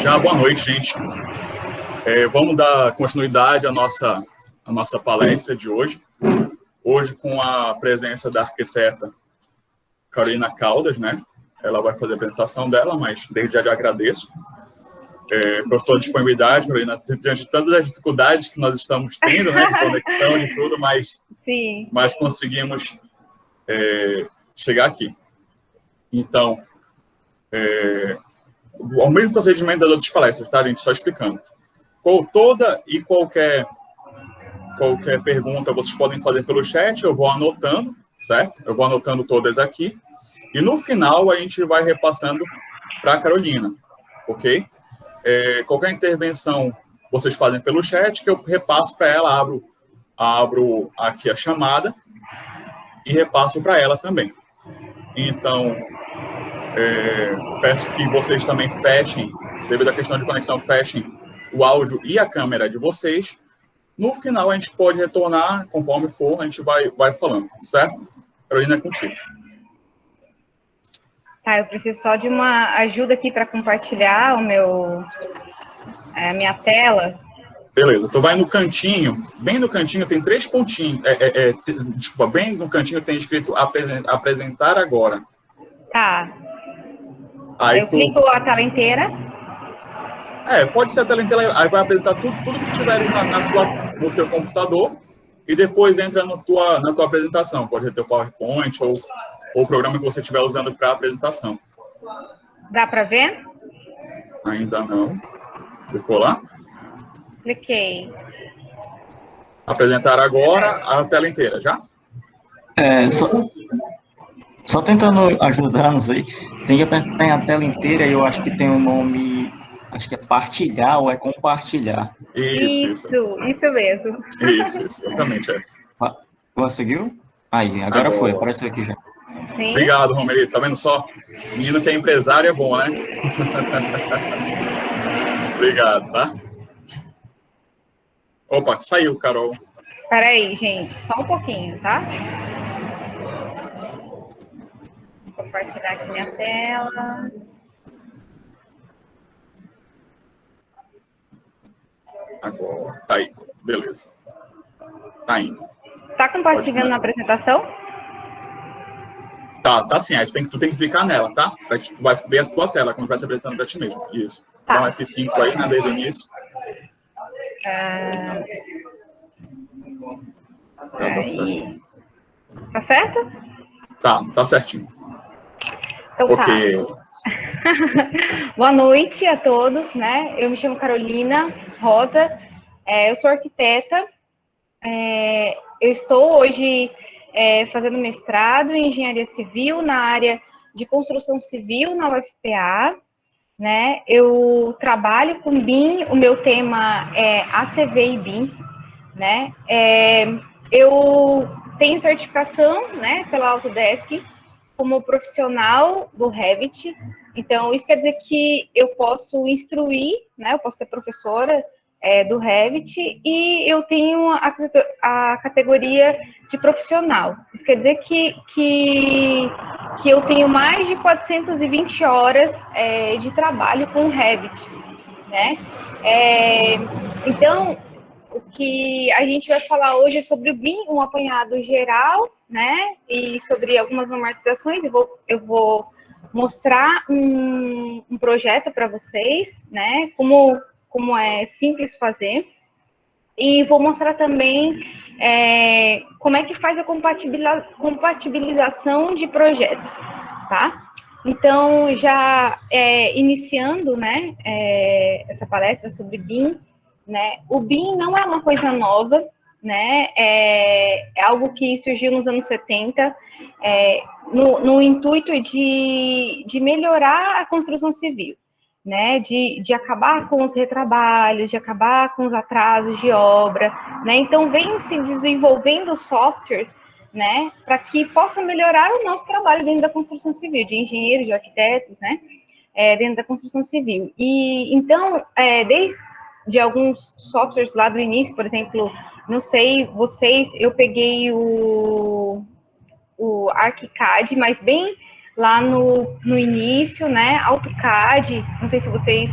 Já boa noite, gente. Vamos dar continuidade à nossa palestra de hoje. Hoje com a presença da arquiteta Carolina Caldas, né? Ela vai fazer a apresentação dela, mas desde já agradeço por toda a disponibilidade, Carolina, diante de tantas as dificuldades que nós estamos tendo, né? De conexão, de tudo, mas conseguimos chegar aqui. Então, o mesmo procedimento das outras palestras, tá, gente? Só explicando. Toda e qualquer pergunta vocês podem fazer pelo chat, eu vou anotando, certo? Eu vou anotando todas aqui. E no final a gente vai repassando para a Carolina, ok? Qualquer intervenção vocês fazem pelo chat, que eu repasso para ela, abro aqui a chamada e repasso para ela também. Então, peço que vocês também fechem, devido à questão de conexão, fechem o áudio e a câmera de vocês. No final, a gente pode retornar, conforme for, a gente vai falando, certo? Carolina, é contigo. Tá, eu preciso só de uma ajuda aqui para compartilhar a minha tela. Beleza, tu vai no cantinho, bem no cantinho tem 3 pontinhos, desculpa, bem no cantinho tem escrito apresentar agora. Tá. Aí eu clico a tela inteira. Pode ser a tela inteira, aí vai apresentar tudo que tiveres no teu computador e depois entra na tua apresentação. Pode ser teu PowerPoint ou o programa que você estiver usando para a apresentação. Dá para ver? Ainda não. Clicou lá? Cliquei. Apresentar agora a tela inteira, já? Só tentando ajudar-nos aí. Tem que apertar a tela inteira e eu acho que tem um nome, acho que é partilhar ou é compartilhar. Isso mesmo. Isso, exatamente. Conseguiu? Aí, agora foi, apareceu aqui já. Sim. Obrigado, Romeri. Tá vendo só? Menino que é empresário é bom, né? Obrigado, tá? Opa, saiu, Carol. Espera aí, gente. Só um pouquinho, tá? Vou compartilhar aqui minha tela. Agora, tá aí. Beleza. Tá indo. Tá compartilhando na apresentação? Tá sim. Aí tu tem que clicar nela, tá? Tu vai ver a tua tela quando vai se apresentando pra ti mesmo. Isso. Tá. Dá um F5 aí, né, desde o início. Tá certo? Tá certinho. Então okay. Tá. Boa noite a todos, né? Eu me chamo Carolina Rosa, eu sou arquiteta. Eu estou hoje fazendo mestrado em engenharia civil na área de construção civil na UFPA, né? Eu trabalho com BIM, o meu tema é ACV e BIM, né? Eu tenho certificação, né, pela Autodesk como profissional do Revit. Então, isso quer dizer que eu posso instruir, né, eu posso ser professora do Revit e eu tenho a categoria de profissional. Isso quer dizer que eu tenho mais de 420 horas de trabalho com o Revit, né? Então, o que a gente vai falar hoje é sobre o BIM, um apanhado geral, né? E sobre algumas normatizações. Eu vou mostrar um projeto para vocês, né? Como é simples fazer. E vou mostrar também como é que faz a compatibilização de projetos, tá? Então, já iniciando, né, essa palestra sobre BIM, né? O BIM não é uma coisa nova, né? É algo que surgiu nos anos 70, no intuito de melhorar a construção civil, né? De acabar com os retrabalhos, de acabar com os atrasos de obra, né? Então, vem se desenvolvendo softwares, né? Para que possa melhorar o nosso trabalho dentro da construção civil, de engenheiros, de arquitetos, né? Dentro da construção civil. E, então, desde alguns softwares lá do início, por exemplo, não sei vocês, eu peguei o ArchiCAD, mas bem lá no início, né, AutoCAD, não sei se vocês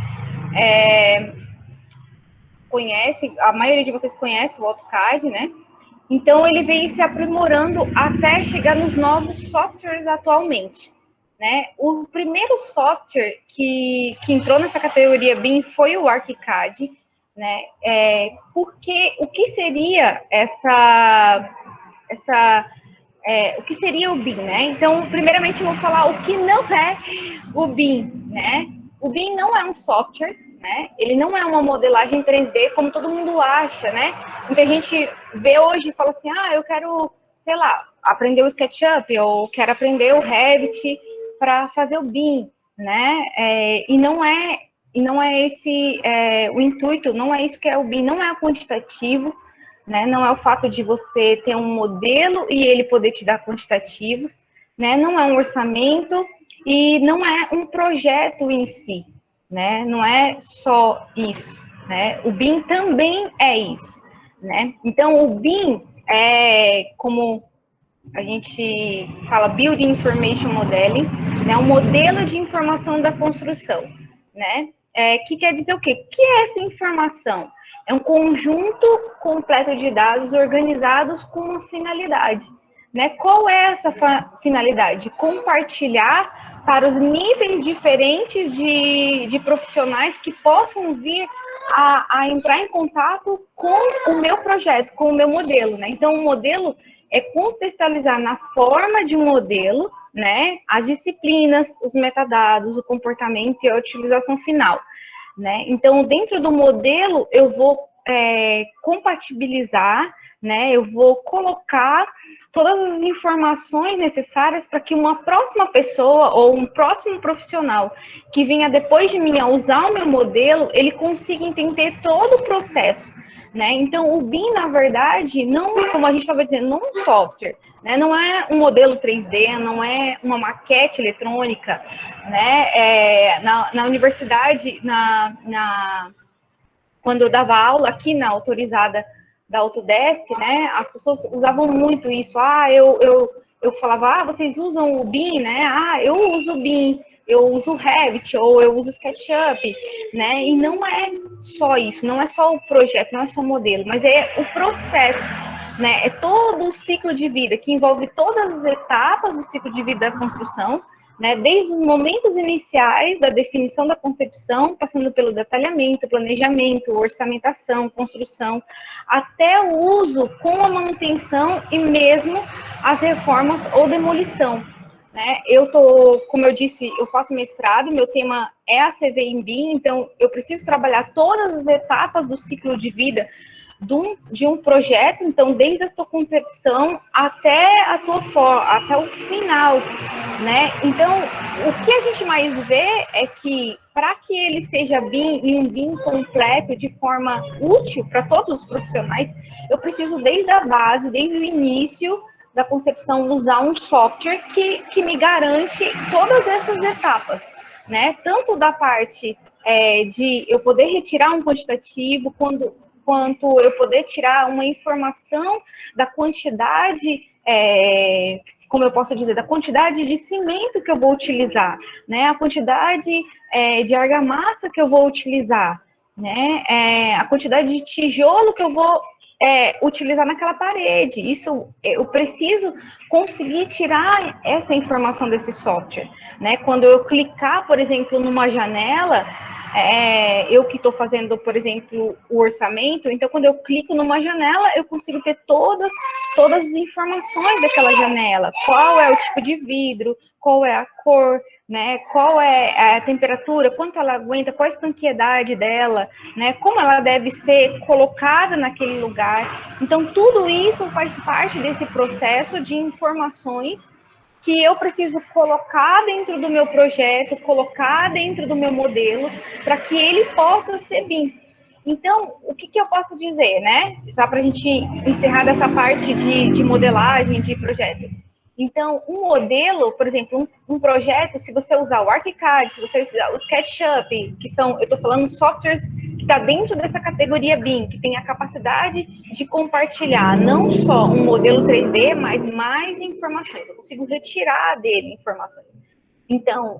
conhece, a maioria de vocês conhece o AutoCAD, né? Então, ele veio se aprimorando até chegar nos novos softwares atualmente, né? O primeiro software que entrou nessa categoria BIM foi o ArchiCAD, né? Porque o que seria o que seria o BIM, né? Então, primeiramente, eu vou falar o que não é o BIM, né? O BIM não é um software, né? Ele não é uma modelagem 3D, como todo mundo acha, né? Muita gente vê hoje e fala assim, eu quero, sei lá, aprender o SketchUp, ou quero aprender o Revit para fazer o BIM, né? E não é esse o intuito, não é isso que é o BIM, não é quantitativo, né? Não é o fato de você ter um modelo e ele poder te dar quantitativos, né? Não é um orçamento e não é um projeto em si, né? Não é só isso, né? O BIM também é isso, né? Então, o BIM é, como a gente fala, Building Information Modeling, né? Um modelo de informação da construção, né? Que quer dizer o quê? O que é essa informação? É um conjunto completo de dados organizados com uma finalidade, né? Qual é essa finalidade? Compartilhar para os níveis diferentes de profissionais que possam vir a entrar em contato com o meu projeto, com o meu modelo, né? Então, o modelo é contextualizar na forma de um modelo, né, as disciplinas, os metadados, o comportamento e a utilização final, né? Então, dentro do modelo, eu vou compatibilizar, né, eu vou colocar todas as informações necessárias para que uma próxima pessoa ou um próximo profissional que venha depois de mim a usar o meu modelo, ele consiga entender todo o processo, né? Então, o BIM, na verdade, não, como a gente estava dizendo, não é um software, né? Não é um modelo 3D, não é uma maquete eletrônica, né? Na universidade, quando eu dava aula aqui na autorizada da Autodesk, né? As pessoas usavam muito isso. Eu falava, vocês usam o BIM, né? Eu uso o BIM. Eu uso o Revit, ou eu uso o SketchUp, né? E não é só isso, não é só o projeto, não é só o modelo, mas é o processo, né? É todo o ciclo de vida, que envolve todas as etapas do ciclo de vida da construção, né? Desde os momentos iniciais da definição da concepção, passando pelo detalhamento, planejamento, orçamentação, construção, até o uso com a manutenção e mesmo as reformas ou demolição. Né? Como eu disse, eu faço mestrado, meu tema é a CV em BIM, então eu preciso trabalhar todas as etapas do ciclo de vida de um projeto, então desde a tua concepção até até o final, né? Então, o que a gente mais vê é que para que ele seja BIM e um BIM completo de forma útil para todos os profissionais, eu preciso desde a base, desde o início da concepção, usar um software que me garante todas essas etapas, né? Tanto da parte de eu poder retirar um quantitativo, quanto eu poder tirar uma informação da quantidade, como eu posso dizer, da quantidade de cimento que eu vou utilizar, né? A quantidade de argamassa que eu vou utilizar, né? A quantidade de tijolo que eu vou utilizar naquela parede. Isso, eu preciso conseguir tirar essa informação desse software, né? Quando eu clicar, por exemplo, numa janela, eu que estou fazendo, por exemplo, o orçamento, então quando eu clico numa janela, eu consigo ter todas as informações daquela janela, qual é o tipo de vidro, qual é a cor, né, qual é a temperatura, quanto ela aguenta, qual a estanqueidade dela, né, como ela deve ser colocada naquele lugar. Então, tudo isso faz parte desse processo de informações que eu preciso colocar dentro do meu projeto, colocar dentro do meu modelo, para que ele possa ser BIM. Então, o que eu posso dizer, né? Já para a gente encerrar dessa parte de modelagem, de projeto. Então, um modelo, por exemplo, um projeto, se você usar o ArchiCAD, se você usar o SketchUp, que são, eu estou falando softwares que está dentro dessa categoria BIM, que tem a capacidade de compartilhar não só um modelo 3D, mas mais informações. Eu consigo retirar dele informações. Então,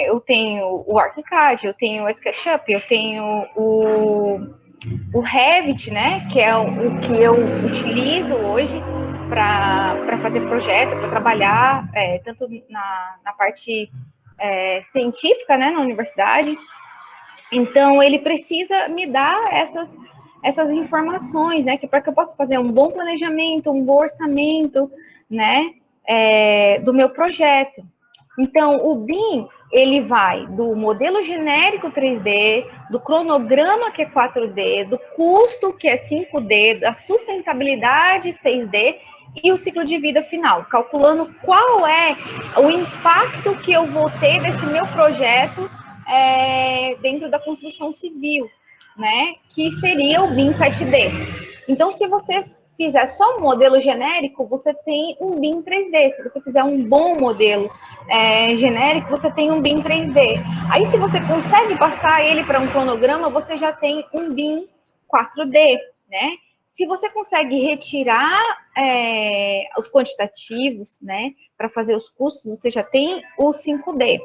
eu tenho o ArchiCAD, eu tenho o SketchUp, eu tenho o Revit, né, que é o que eu utilizo hoje para fazer projeto, para trabalhar, tanto na parte científica, né, na universidade. Então, ele precisa me dar essas informações, né, para que eu possa fazer um bom planejamento, um bom orçamento, né, do meu projeto. Então, o BIM, ele vai do modelo genérico 3D, do cronograma, que é 4D, do custo, que é 5D, da sustentabilidade 6D, e o ciclo de vida final, calculando qual é o impacto que eu vou ter desse meu projeto dentro da construção civil, né? Que seria o BIM 7D. Então, se você fizer só um modelo genérico, você tem um BIM 3D. Se você fizer um bom modelo genérico, você tem um BIM 3D. Aí, se você consegue passar ele para um cronograma, você já tem um BIM 4D, né? Se você consegue retirar os quantitativos, né, para fazer os custos, você já tem o 5D.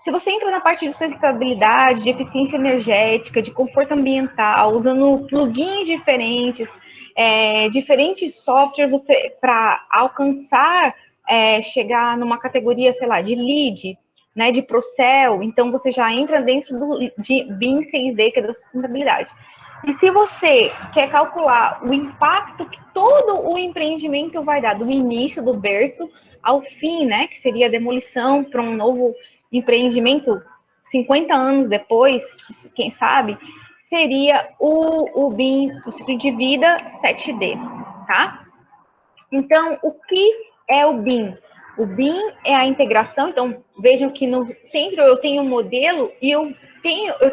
Se você entra na parte de sustentabilidade, de eficiência energética, de conforto ambiental, usando plugins diferentes, diferentes softwares para alcançar, chegar numa categoria, sei lá, de LEED, né, de Procel, então você já entra dentro de BIM 6D, que é da sustentabilidade. E se você quer calcular o impacto que todo o empreendimento vai dar, do início, do berço, ao fim, né, que seria a demolição para um novo empreendimento 50 anos depois, quem sabe, seria o BIM, o ciclo de vida 7D, tá? Então, o que é o BIM? O BIM é a integração, então vejam que no centro eu tenho um modelo e eu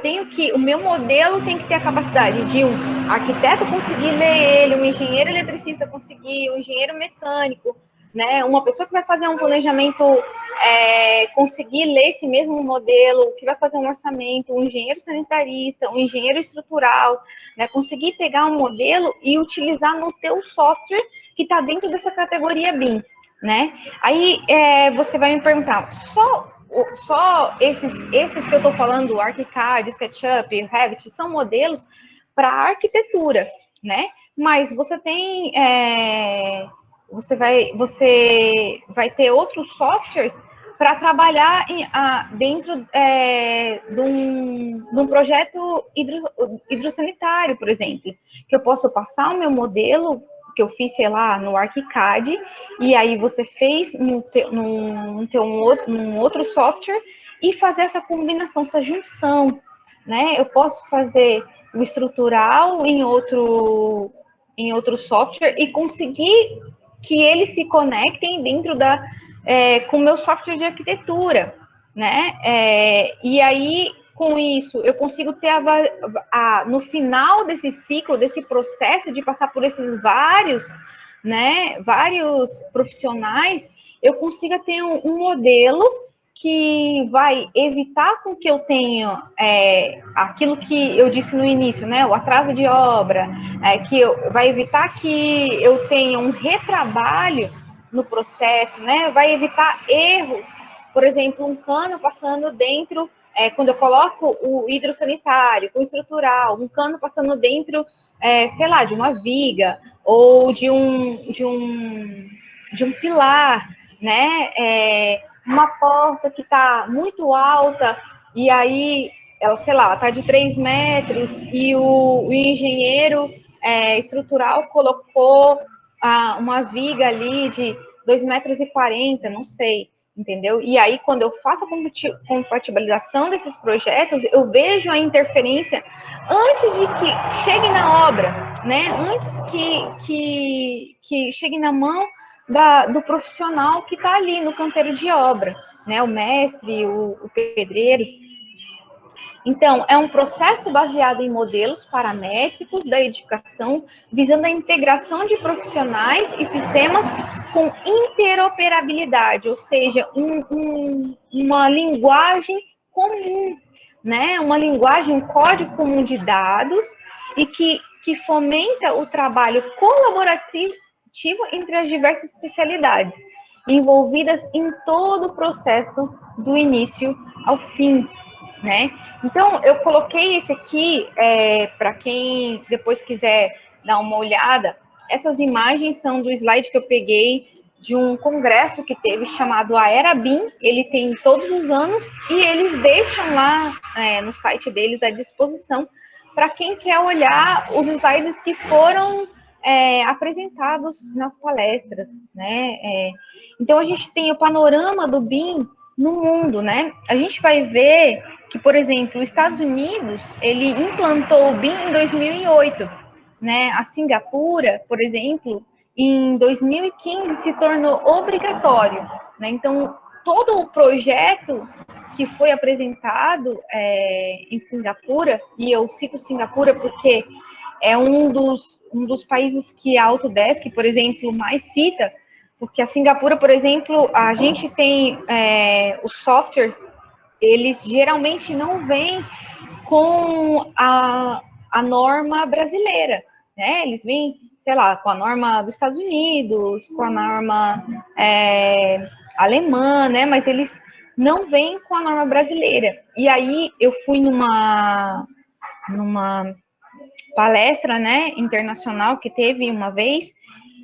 tenho que, o meu modelo tem que ter a capacidade de um arquiteto conseguir ler ele, um engenheiro eletricista conseguir, um engenheiro mecânico, né? Uma pessoa que vai fazer um planejamento conseguir ler esse mesmo modelo, que vai fazer um orçamento, um engenheiro sanitarista, um engenheiro estrutural, né? Conseguir pegar um modelo e utilizar no teu software que está dentro dessa categoria BIM, né? Aí você vai me perguntar, só esses que eu estou falando, o ArchiCAD, SketchUp, Revit, são modelos para arquitetura, né? Mas você tem, você vai ter outros softwares para trabalhar dentro de um projeto hidrossanitário, por exemplo, que eu posso passar o meu modelo que eu fiz, sei lá, no ArchiCAD, e aí você fez num outro software e fazer essa combinação, essa junção, né? Eu posso fazer o estrutural em outro software e conseguir que eles se conectem dentro com o meu software de arquitetura, né? E aí, com isso, eu consigo ter no final desse ciclo, desse processo de passar por esses vários profissionais, eu consiga ter um modelo que vai evitar com que eu tenha aquilo que eu disse no início, né, o atraso de obra, vai evitar que eu tenha um retrabalho no processo, né, vai evitar erros, por exemplo, um cano passando dentro, quando eu coloco o hidrossanitário, o estrutural, um cano passando dentro, sei lá, de uma viga, ou de um pilar, né, uma porta que está muito alta, e aí, ela, sei lá, está de 3 metros, e o engenheiro estrutural colocou uma viga ali de 2,40 m, não sei, entendeu? E aí, quando eu faço a compatibilização desses projetos, eu vejo a interferência antes de que chegue na obra, né? Antes que chegue na mão do profissional que está ali no canteiro de obra, né? O mestre, o pedreiro. Então, é um processo baseado em modelos paramétricos da edificação, visando a integração de profissionais e sistemas com interoperabilidade, ou seja, uma linguagem comum, né? Uma linguagem, um código comum de dados e que fomenta o trabalho colaborativo entre as diversas especialidades. envolvidas em todo o processo do início ao fim, né? Então, eu coloquei esse aqui, para quem depois quiser dar uma olhada. Essas imagens são do slide que eu peguei de um congresso que teve chamado Aera-BIM. Ele tem todos os anos e eles deixam lá no site deles à disposição para quem quer olhar os slides que foram apresentados nas palestras, né? Então, a gente tem o panorama do BIM no mundo, né? A gente vai ver que, por exemplo, os Estados Unidos, ele implantou o BIM em 2008, né? A Singapura, por exemplo, em 2015 se tornou obrigatório, né? Então, todo o projeto que foi apresentado em Singapura, e eu cito Singapura porque é um dos países que a Autodesk, por exemplo, mais cita, porque a Singapura, por exemplo, a gente tem os softwares, eles geralmente não vêm com a norma brasileira, né? Eles vêm, sei lá, com a norma dos Estados Unidos, com a norma alemã, né? Mas eles não vêm com a norma brasileira. E aí eu fui numa palestra, né, internacional que teve uma vez,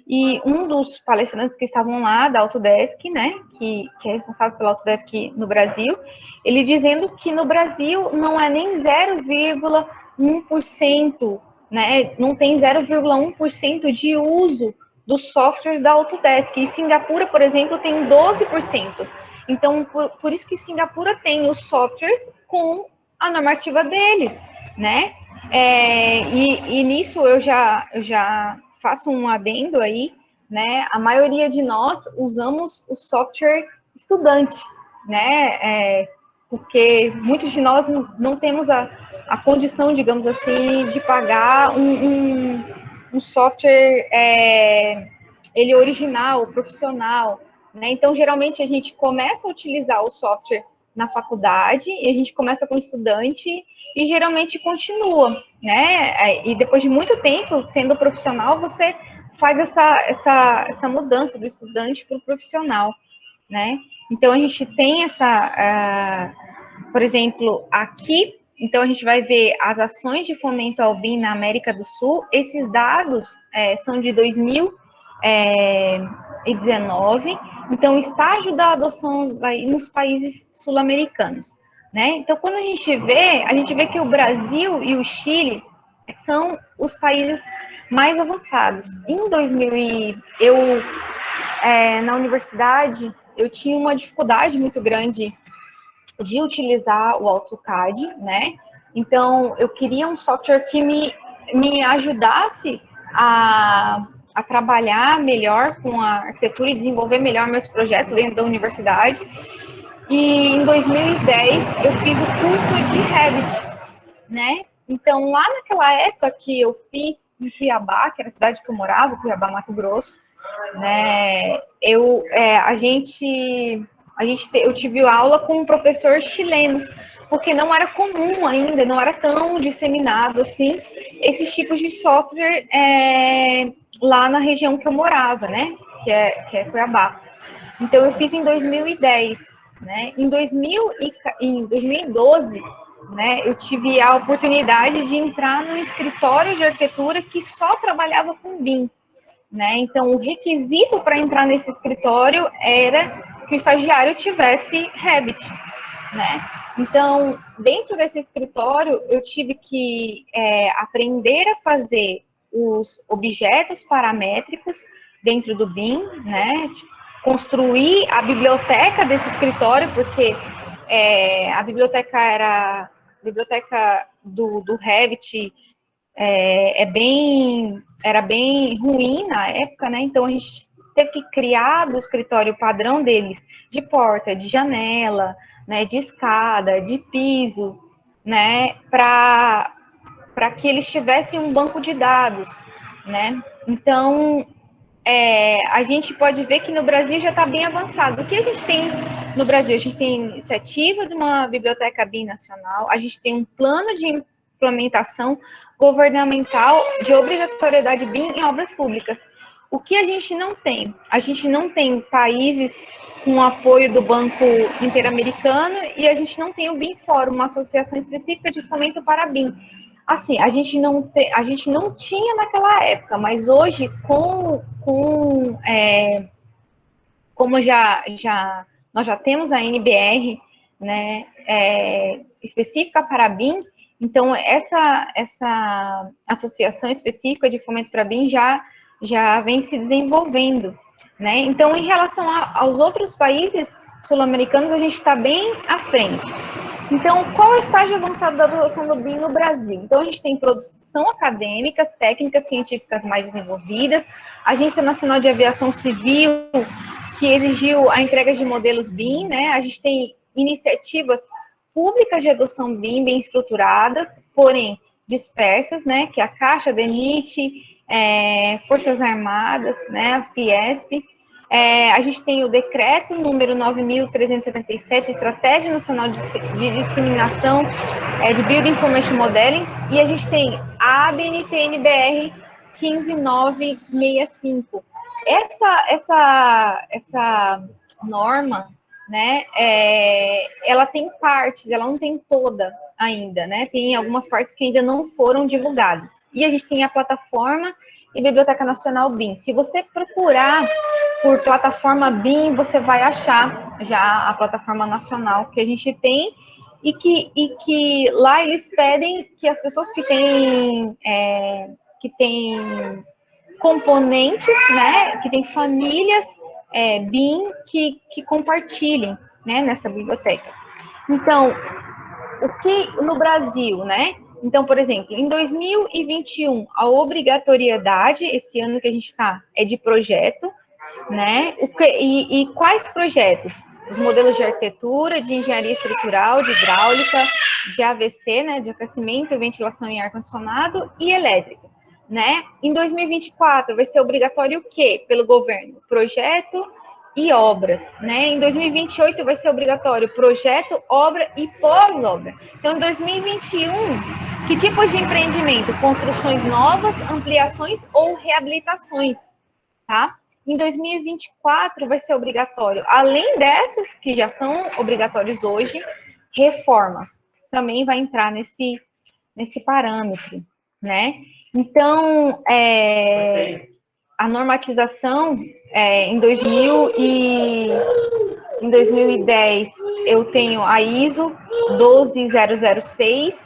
e um dos palestrantes que estavam lá, da Autodesk, né, que é responsável pela Autodesk no Brasil, ele dizendo que no Brasil não é nem 0,1%, né, não tem 0,1% de uso dos softwares da Autodesk. E Singapura, por exemplo, tem 12%. Então, por isso que Singapura tem os softwares com a normativa deles, né? E nisso eu já faço um adendo aí, né? A maioria de nós usamos o software estudante, né? Porque muitos de nós não temos a condição, digamos assim, de pagar um software ele original, profissional, né? Então, geralmente, a gente começa a utilizar o software na faculdade, e a gente começa como estudante e geralmente continua, né? E depois de muito tempo sendo profissional, você faz essa mudança do estudante para o profissional, né? Então, a gente tem por exemplo, aqui, então a gente vai ver as ações de fomento ao BIM na América do Sul. Esses dados são de 2019, então, estágio da adoção vai nos países sul-americanos, né? Então, quando a gente vê que o Brasil e o Chile são os países mais avançados. Em 2000, na universidade, eu tinha uma dificuldade muito grande de utilizar o AutoCAD, né? Então, eu queria um software que me ajudasse a trabalhar melhor com a arquitetura e desenvolver melhor meus projetos dentro da universidade. E em 2010 eu fiz o curso de Revit, né? Então, lá naquela época que eu fiz em Cuiabá, que era a cidade que eu morava, Cuiabá, Mato Grosso, né? Eu tive aula com um professor chileno, porque não era comum ainda, não era tão disseminado assim, esses tipos de software lá na região que eu morava, né? Que é Cuiabá. Então, eu fiz em 2010, né? Em 2012, né, eu tive a oportunidade de entrar num escritório de arquitetura que só trabalhava com BIM, né? Então, o requisito para entrar nesse escritório era que o estagiário tivesse Revit, né? Então, dentro desse escritório, eu tive que aprender a fazer os objetos paramétricos dentro do BIM, né? Construir a biblioteca desse escritório, porque a biblioteca do Revit era bem ruim na época, né? Então a gente teve que criar do escritório padrão deles de porta, de janela, né? De escada, de piso, né? Para que eles tivessem um banco de dados, né? Então a gente pode ver que no Brasil já está bem avançado. O que a gente tem no Brasil? A gente tem iniciativa de uma biblioteca BIM nacional, a gente tem um plano de implementação governamental de obrigatoriedade BIM em obras públicas. O que a gente não tem? A gente não tem países com apoio do Banco Interamericano e a gente não tem o BIM-Fórum, uma associação específica de fomento para BIM. Assim, a gente não tinha naquela época, mas hoje, como nós já temos a NBR, né, específica para BIM, então essa associação específica de fomento para BIM já vem se desenvolvendo, né? Então, em relação aos outros países sul-americanos, a gente está bem à frente. Então, qual é o estágio avançado da adoção do BIM no Brasil? Então, a gente tem produção acadêmica, técnicas científicas mais desenvolvidas, a Agência Nacional de Aviação Civil, que exigiu a entrega de modelos BIM, né? A gente tem iniciativas públicas de adoção BIM bem estruturadas, porém dispersas, né? Que a Caixa, a DENIT, Forças Armadas, né? A Fiesp. A gente tem o decreto número 9.377, Estratégia Nacional de Disseminação de Building Information Modeling, e a gente tem a ABNT-NBR 15965. Essa norma, né, ela tem partes, ela não tem toda ainda, né, tem algumas partes que ainda não foram divulgadas. E a gente tem a plataforma e Biblioteca Nacional BIM. Se você procurar por plataforma BIM, você vai achar já a plataforma nacional que a gente tem e que lá eles pedem que as pessoas que têm componentes, né, que têm famílias BIM que compartilhem, né, nessa biblioteca. Então, o que no Brasil, né? Então, por exemplo, em 2021, a obrigatoriedade, esse ano que a gente está, é de projeto, né? E quais projetos? Os modelos de arquitetura, de engenharia estrutural, de hidráulica, de AVC, né? De aquecimento, ventilação e ar-condicionado e elétrica, né? Em 2024, vai ser obrigatório o quê? Pelo governo? Projeto e obras, né? Em 2028 vai ser obrigatório projeto, obra e pós-obra. Então, em 2021, que tipos de empreendimento? Construções novas, ampliações ou reabilitações, tá? Em 2024 vai ser obrigatório, além dessas que já são obrigatórias hoje, reformas. Também vai entrar nesse parâmetro, né? Então, a normatização em 2010 eu tenho a ISO 12006-2,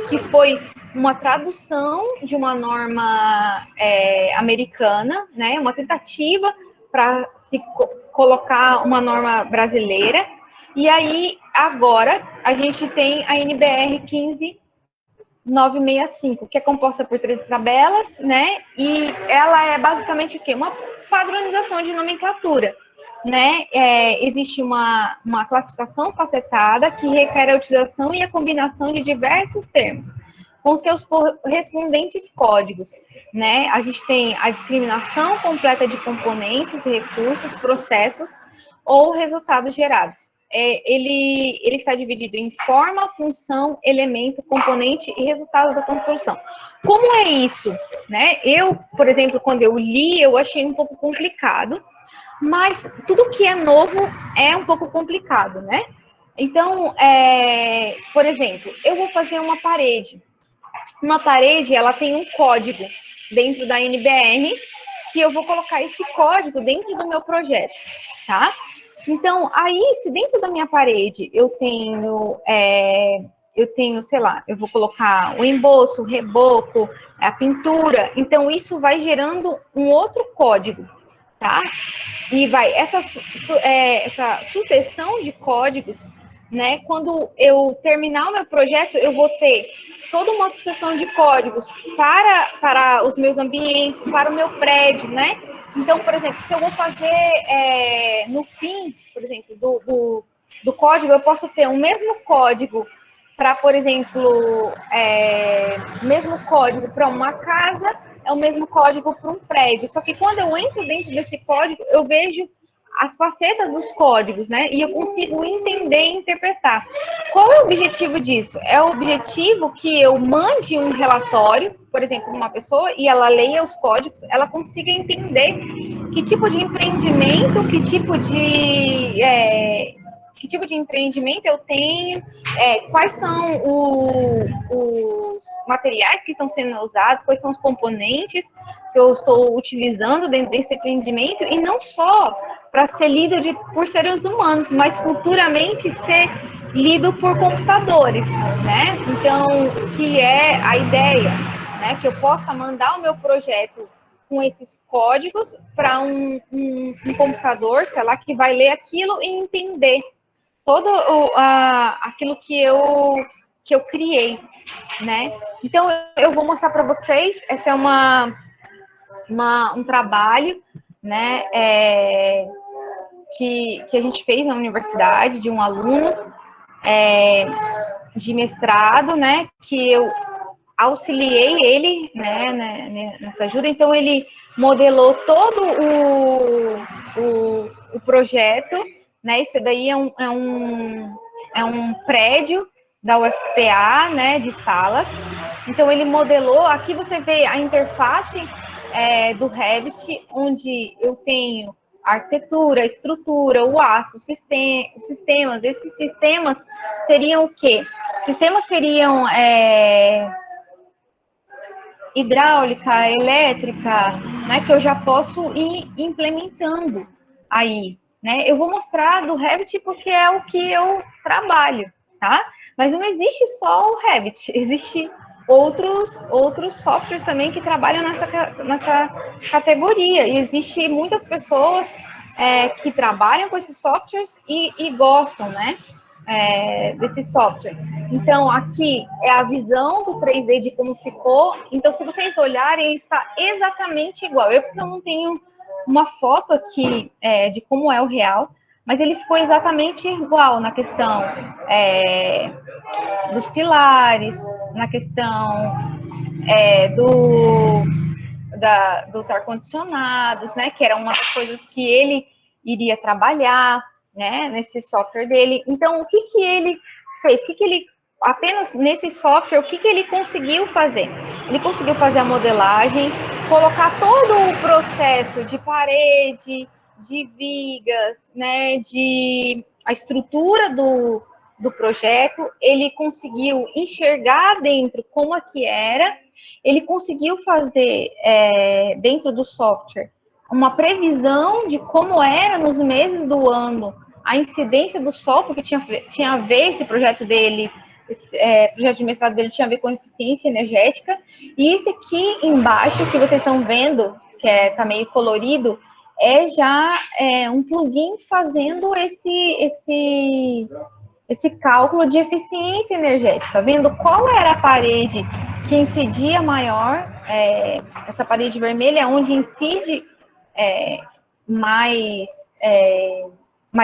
que foi uma tradução de uma norma americana, né? Uma tentativa para se colocar uma norma brasileira. E aí, agora, a gente tem a NBR 15965, que é composta por 13 tabelas, né? E ela é basicamente o quê? Uma padronização de nomenclatura, né? Existe uma classificação facetada que requer a utilização e a combinação de diversos termos, com seus correspondentes códigos, né? A gente tem a discriminação completa de componentes, recursos, processos ou resultados gerados. Ele está dividido em forma, função, elemento, componente e resultado da construção. Como é isso? Né? Eu, por exemplo, quando eu li, eu achei um pouco complicado, mas tudo que é novo é um pouco complicado, né? Então, por exemplo, eu vou fazer uma parede. Uma parede, ela tem um código dentro da NBR, que eu vou colocar esse código dentro do meu projeto, tá? Então, aí, se dentro da minha parede eu tenho, sei lá, eu vou colocar o emboço, o reboco, a pintura, então isso vai gerando um outro código, tá? E essa sucessão de códigos, né, quando eu terminar o meu projeto, eu vou ter toda uma sucessão de códigos para os meus ambientes, para o meu prédio, né? Então, por exemplo, se eu vou fazer no fim, por exemplo, do código, eu posso ter o mesmo código para, por exemplo, mesmo código para uma casa, é o mesmo código para um prédio. Só que quando eu entro dentro desse código, eu vejo as facetas dos códigos, né? E eu consigo entender e interpretar. Qual é o objetivo disso? É o objetivo que eu mande um relatório, por exemplo, uma pessoa, e ela leia os códigos, ela consiga entender que tipo de empreendimento, que tipo de empreendimento eu tenho, quais são os materiais que estão sendo usados, quais são os componentes que eu estou utilizando dentro desse empreendimento, e não só para ser lido por seres humanos, mas futuramente ser lido por computadores, né? Então, que é a ideia, né? Que eu possa mandar o meu projeto com esses códigos para um computador, sei lá, que vai ler aquilo e entender todo aquilo que eu criei, né? Então, eu vou mostrar para vocês, essa é um trabalho, né, que a gente fez na universidade, de um aluno de mestrado, né, que eu auxiliei ele, né, nessa ajuda. Então, ele modelou todo o projeto, né, isso daí é um prédio da UFPA, né, de salas. Então, ele modelou, aqui você vê a interface do Revit, onde eu tenho a arquitetura, a estrutura, o aço, os sistemas. Esses sistemas seriam o quê? Sistemas seriam hidráulica, elétrica, né, que eu já posso ir implementando aí, né? Eu vou mostrar do Revit porque é o que eu trabalho, tá? Mas não existe só o Revit, existe outros softwares também que trabalham nessa categoria. E existe muitas pessoas que trabalham com esses softwares e gostam, né? Desse software. Então, aqui é a visão do 3D de como ficou. Então, se vocês olharem, está exatamente igual. Eu não tenho uma foto aqui de como é o real, mas ele ficou exatamente igual na questão dos pilares, na questão dos ar-condicionados, né, que era uma das coisas que ele iria trabalhar, né, nesse software dele. Então, o que ele fez? Apenas nesse software, o que ele conseguiu fazer? Ele conseguiu fazer a modelagem, colocar todo o processo de parede, de vigas, né, a estrutura do projeto, ele conseguiu enxergar dentro como é que era, ele conseguiu fazer dentro do software uma previsão de como era nos meses do ano a incidência do sol, porque tinha a ver esse projeto dele, projeto de mestrado dele tinha a ver com eficiência energética. E esse aqui embaixo, que vocês estão vendo, que está meio colorido, já um plugin fazendo esse cálculo de eficiência energética, vendo qual era a parede que incidia maior, essa parede vermelha, onde incide mais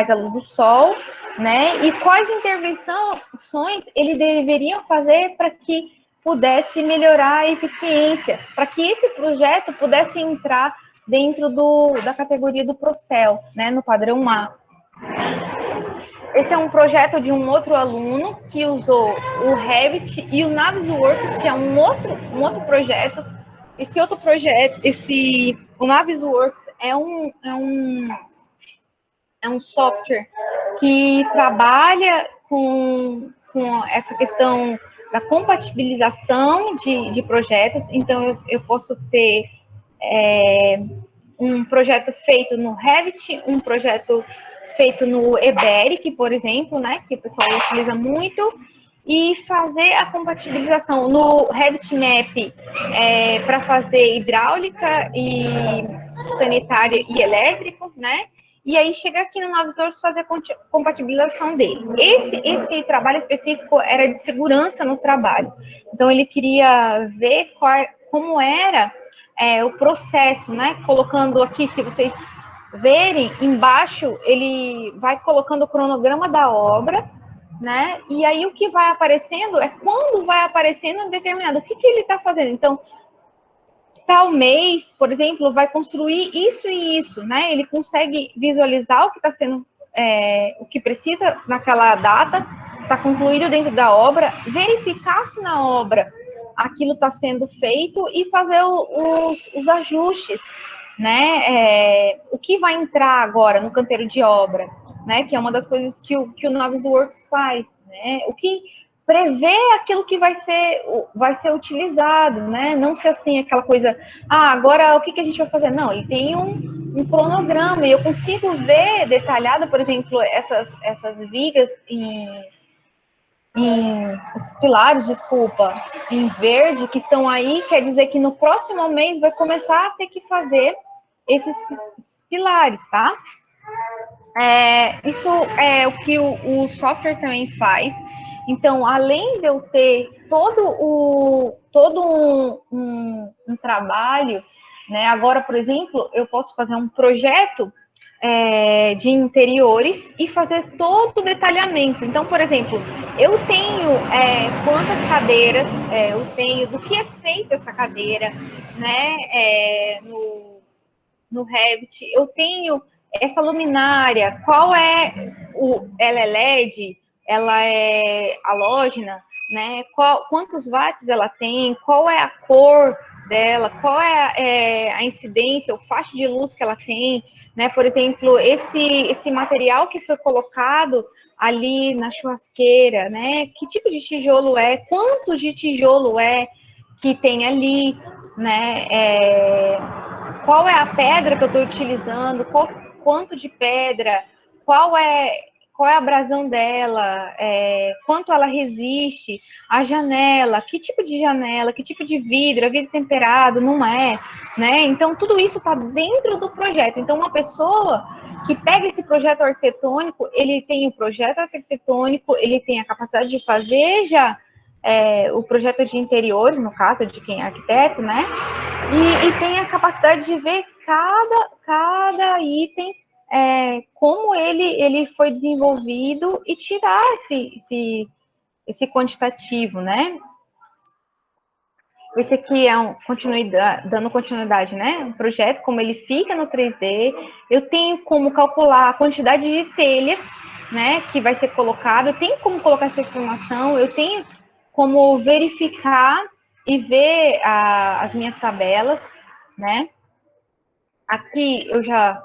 a luz do sol, né? E quais intervenções eles deveriam fazer para que pudesse melhorar a eficiência, para que esse projeto pudesse entrar dentro da categoria do Procel, né? No padrão A. Esse é um projeto de um outro aluno que usou o Revit e o Navisworks, que é um outro projeto. Esse outro projeto, o Navisworks é um software que trabalha com essa questão da compatibilização de projetos. Então, eu posso ter um projeto feito no Revit, um projeto feito no Eberic, por exemplo, né, que o pessoal utiliza muito, e fazer a compatibilização no Revit Map para fazer hidráulica e sanitária e elétrico, né? E aí chega aqui no Navisworks fazer a compatibilização dele. Esse trabalho específico era de segurança no trabalho. Então ele queria ver como era o processo, né? Colocando aqui, se vocês verem, embaixo ele vai colocando o cronograma da obra, né? E aí o que vai aparecendo é quando vai aparecendo determinado. O que ele está fazendo? Então, tal mês, por exemplo, vai construir isso e isso, né? Ele consegue visualizar o que está sendo, o que precisa naquela data, está concluído dentro da obra, verificar se na obra aquilo está sendo feito e fazer os ajustes, né? O que vai entrar agora no canteiro de obra, né? Que é uma das coisas que o Navisworks faz, né? O que prevê aquilo que vai ser utilizado, né? Não ser assim aquela coisa, agora o que a gente vai fazer? Não, ele tem um cronograma e eu consigo ver detalhado, por exemplo, essas vigas esses pilares, desculpa, em verde, que estão aí, quer dizer que no próximo mês vai começar a ter que fazer esses pilares, tá? Isso é o que o software também faz. Então, além de eu ter todo um trabalho, né? Agora, por exemplo, eu posso fazer um projeto de interiores e fazer todo o detalhamento. Então, por exemplo, eu tenho quantas cadeiras, eu tenho do que é feita essa cadeira, né? No Revit, eu tenho essa luminária, ela é LED, ela é halógena, né? Quantos watts ela tem, qual é a cor dela, qual é a incidência, o faixa de luz que ela tem, né? Por exemplo, esse material que foi colocado ali na churrasqueira, né? Que tipo de tijolo é, quanto de tijolo é que tem ali, né? Qual é a pedra que eu estou utilizando, quanto de pedra, qual é a abrasão dela, quanto ela resiste, a janela, que tipo de janela, que tipo de vidro, é vidro temperado, não é, né? Então, tudo isso está dentro do projeto. Então, uma pessoa que pega esse projeto arquitetônico, ele tem o projeto arquitetônico, ele tem a capacidade de fazer já o projeto de interiores, no caso, de quem é arquiteto, né? E tem a capacidade de ver cada item, como ele foi desenvolvido e tirar esse quantitativo, né? Esse aqui é dando continuidade, né? Um projeto, como ele fica no 3D. Eu tenho como calcular a quantidade de telha, né? Que vai ser colocada. Eu tenho como colocar essa informação. Eu tenho como verificar e ver as minhas tabelas, né? Aqui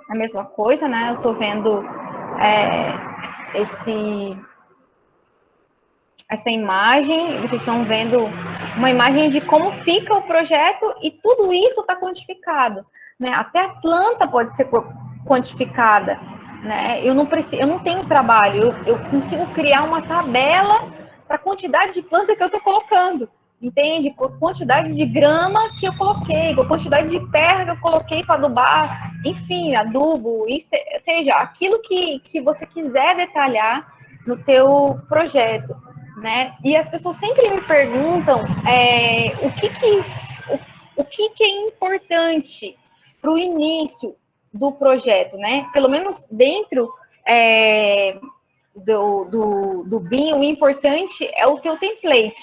a mesma coisa, né? Eu estou vendo essa imagem, vocês estão vendo uma imagem de como fica o projeto e tudo isso está quantificado, né? Até a planta pode ser quantificada, né? Eu não tenho trabalho, eu consigo criar uma tabela para a quantidade de planta que eu estou colocando, entende? Por quantidade de grama que eu coloquei, por quantidade de terra que eu coloquei para adubar, enfim, adubo, seja, aquilo que você quiser detalhar no teu projeto, né? E as pessoas sempre me perguntam o que é importante para o início do projeto, né? Pelo menos dentro do BIM, o importante é o teu template,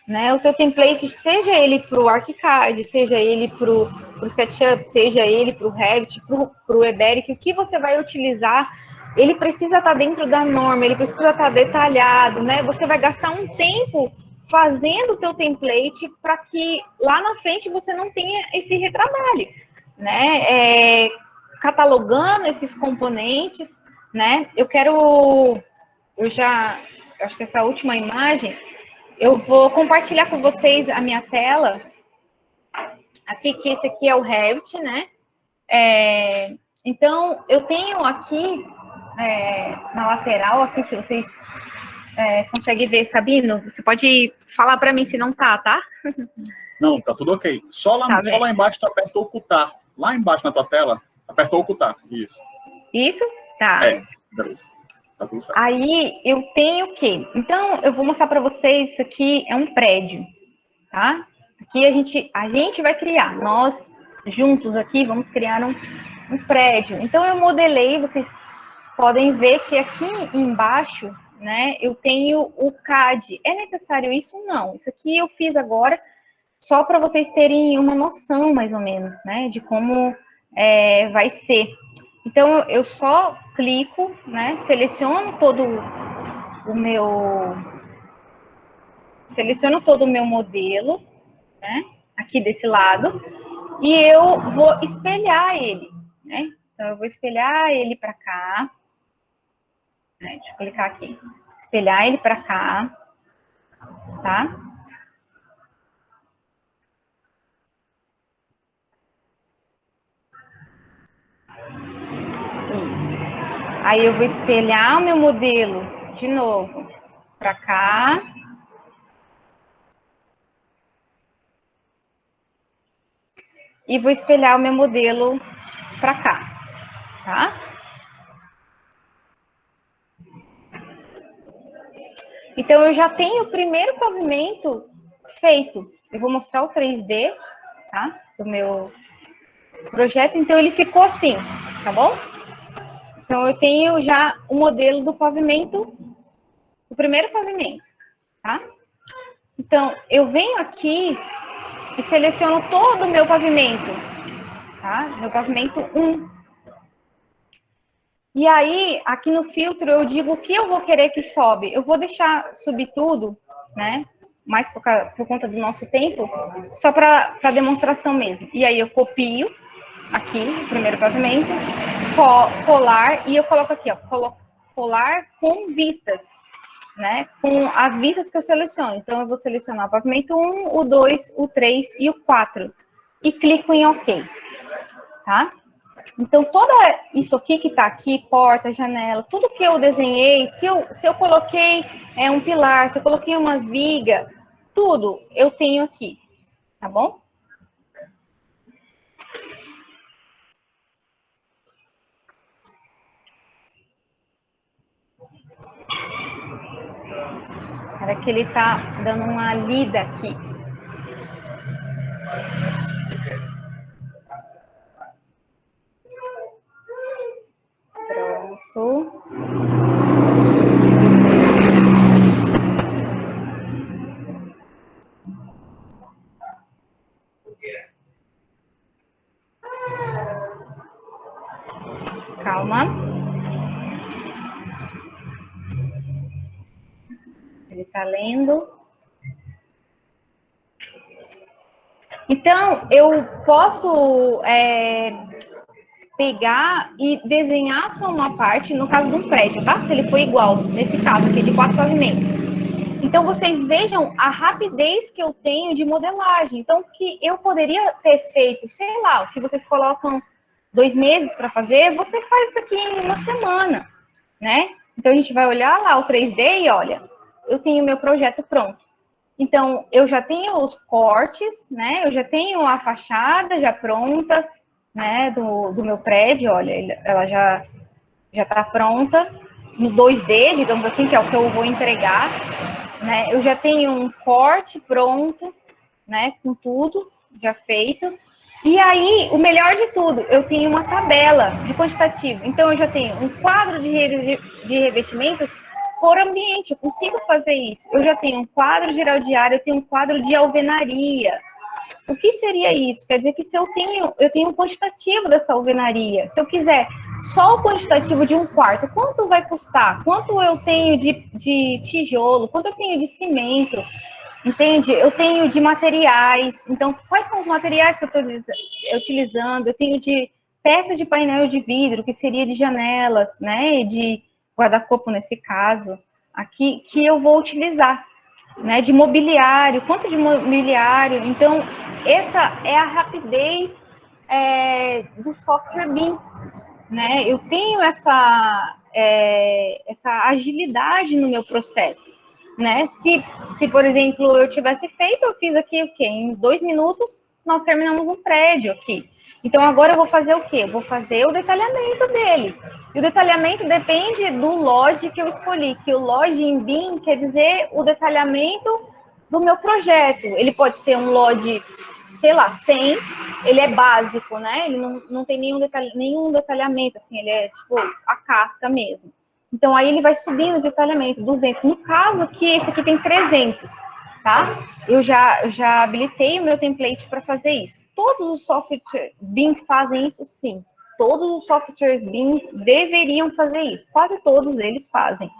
né? O teu template, seja ele para o ArchiCAD, seja ele para o SketchUp, seja ele para o Revit, para o Eberic, o que você vai utilizar, ele precisa estar dentro da norma, ele precisa estar detalhado, né? Você vai gastar um tempo fazendo o teu template para que lá na frente você não tenha esse retrabalho, né? Catalogando esses componentes, né? Acho que essa última imagem, eu vou compartilhar com vocês a minha tela, aqui, que esse aqui é o Revit, né? Então, eu tenho aqui, na lateral, aqui, se vocês conseguem ver, Sabino, você pode falar para mim se não tá? Não, tá tudo ok. Só lá embaixo tu apertou ocultar. Lá embaixo na tua tela, apertou ocultar. Isso. Isso? Tá. Beleza. Tá tudo certo. Aí eu tenho o quê? Então, eu vou mostrar para vocês, isso aqui é um prédio, tá? Aqui a gente vai criar, nós juntos aqui vamos criar um prédio. Então, eu modelei, vocês podem ver que aqui embaixo, né, eu tenho o CAD. É necessário isso? Não. Isso aqui eu fiz agora só para vocês terem uma noção, mais ou menos, né, de como vai ser. Então, eu só clico, né, seleciono todo o meu modelo, né, aqui desse lado, e eu vou espelhar ele, né? Então, eu vou espelhar ele para cá, né? Deixa eu clicar aqui. Espelhar ele para cá, tá? Isso. Aí eu vou espelhar o meu modelo de novo para cá. E vou espelhar o meu modelo para cá, tá? Então, eu já tenho o primeiro pavimento feito. Eu vou mostrar o 3D, tá? Do meu projeto. Então, ele ficou assim, tá bom? Então, eu tenho já o modelo do pavimento, o primeiro pavimento, tá? Então, eu venho aqui e seleciono todo o meu pavimento, tá? Meu pavimento 1. E aí, aqui no filtro, eu digo o que eu vou querer que sobe. Eu vou deixar subir tudo, né? Mais por conta do nosso tempo, só para demonstração mesmo. E aí, eu copio aqui o primeiro pavimento, colar, e eu coloco aqui, ó, colar com vistas, né? Com as vistas que eu seleciono. Então, eu vou selecionar o pavimento 1, o 2, o 3 e o 4. E clico em OK, tá? Então, toda isso aqui que está aqui, porta, janela, tudo que eu desenhei, se eu coloquei um pilar, se eu coloquei uma viga, tudo eu tenho aqui, tá bom? Espera que ele está dando uma lida aqui. Pronto. Calma. Ele está lendo. Então, eu posso pegar e desenhar só uma parte, no caso de um prédio, tá? Se ele for igual, nesse caso aqui, de 4 pavimentos. Então, vocês vejam a rapidez que eu tenho de modelagem. Então, que eu poderia ter feito, sei lá, o que vocês colocam 2 meses para fazer, você faz isso aqui em uma semana, né? Então, a gente vai olhar lá o 3D e olha, eu tenho o meu projeto pronto. Então, eu já tenho os cortes, né? Eu já tenho a fachada já pronta, né? Do meu prédio, olha, ela já está pronta no 2D, digamos assim, que é o que eu vou entregar, né? Eu já tenho um corte pronto, né? Com tudo já feito. E aí, o melhor de tudo, eu tenho uma tabela de quantitativo. Então, eu já tenho um quadro de revestimento por ambiente, eu consigo fazer isso. Eu já tenho um quadro geral de área, eu tenho um quadro de alvenaria. O que seria isso? Quer dizer que se eu tenho um quantitativo dessa alvenaria. Se eu quiser só o quantitativo de um quarto, quanto vai custar? Quanto eu tenho de tijolo? Quanto eu tenho de cimento? Entende? Eu tenho de materiais. Então, quais são os materiais que eu estou utilizando? Eu tenho de peças de painel de vidro, que seria de janelas, né? De guarda-corpo, nesse caso, aqui, que eu vou utilizar, né? De mobiliário, quanto de mobiliário. Então, essa é a rapidez do software BIM, né? Eu tenho essa agilidade no meu processo, né? Se, por exemplo, eu tivesse feito, eu fiz aqui o quê? Em 2 minutos, nós terminamos um prédio aqui. Então, agora eu vou fazer o quê? Eu vou fazer o detalhamento dele. E o detalhamento depende do LOD que eu escolhi, que o LOD em BIM quer dizer o detalhamento do meu projeto. Ele pode ser um LOD, sei lá, 100, ele é básico, né? Ele não tem nenhum detalhamento, assim, ele é tipo a casca mesmo. Então, aí ele vai subindo o detalhamento, 200. No caso aqui, esse aqui tem 300, tá? Eu já habilitei o meu template para fazer isso. Todos os softwares BIM fazem isso, sim. Todos os softwares BIM deveriam fazer isso. Quase todos eles fazem,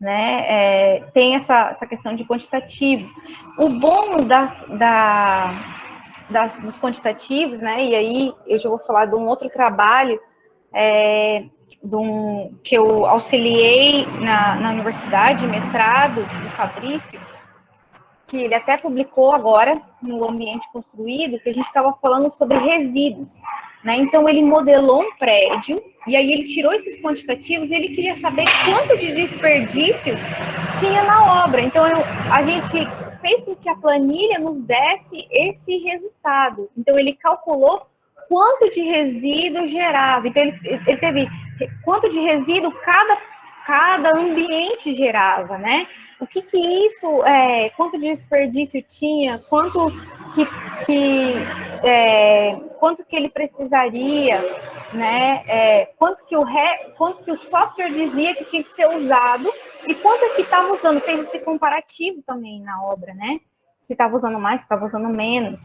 né? Tem essa questão de quantitativo. O bom dos quantitativos, né? E aí eu já vou falar de um outro trabalho que eu auxiliei na universidade, mestrado, do Fabrício, que ele até publicou agora no Ambiente Construído, que a gente estava falando sobre resíduos, né? Então ele modelou um prédio e aí ele tirou esses quantitativos e ele queria saber quanto de desperdício tinha na obra. Então a gente fez com que a planilha nos desse esse resultado. Então ele calculou quanto de resíduo gerava. Então ele teve quanto de resíduo cada ambiente gerava, né? O que isso, quanto de desperdício tinha, quanto que ele precisaria, né? Quanto que o software dizia que tinha que ser usado e quanto que estava usando. Fez esse comparativo também na obra, né? Se estava usando mais, se estava usando menos.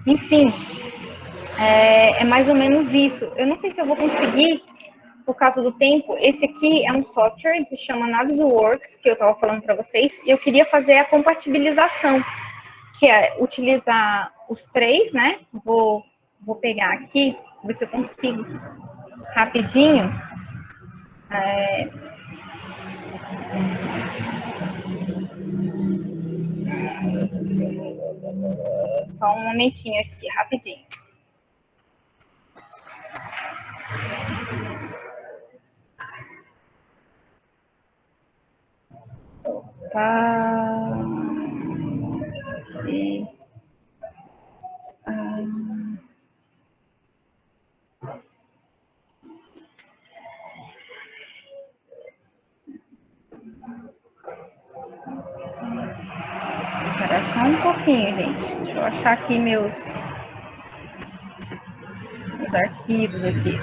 Enfim, é mais ou menos isso. Eu não sei se eu vou conseguir, por causa do tempo. Esse aqui é um software, se chama Navisworks, que eu estava falando para vocês, e eu queria fazer a compatibilização, que é utilizar os três, né? Vou pegar aqui, ver se eu consigo rapidinho. Só um momentinho aqui, rapidinho. Tá. Espera só um pouquinho, gente. Deixa eu achar aqui meus arquivos aqui.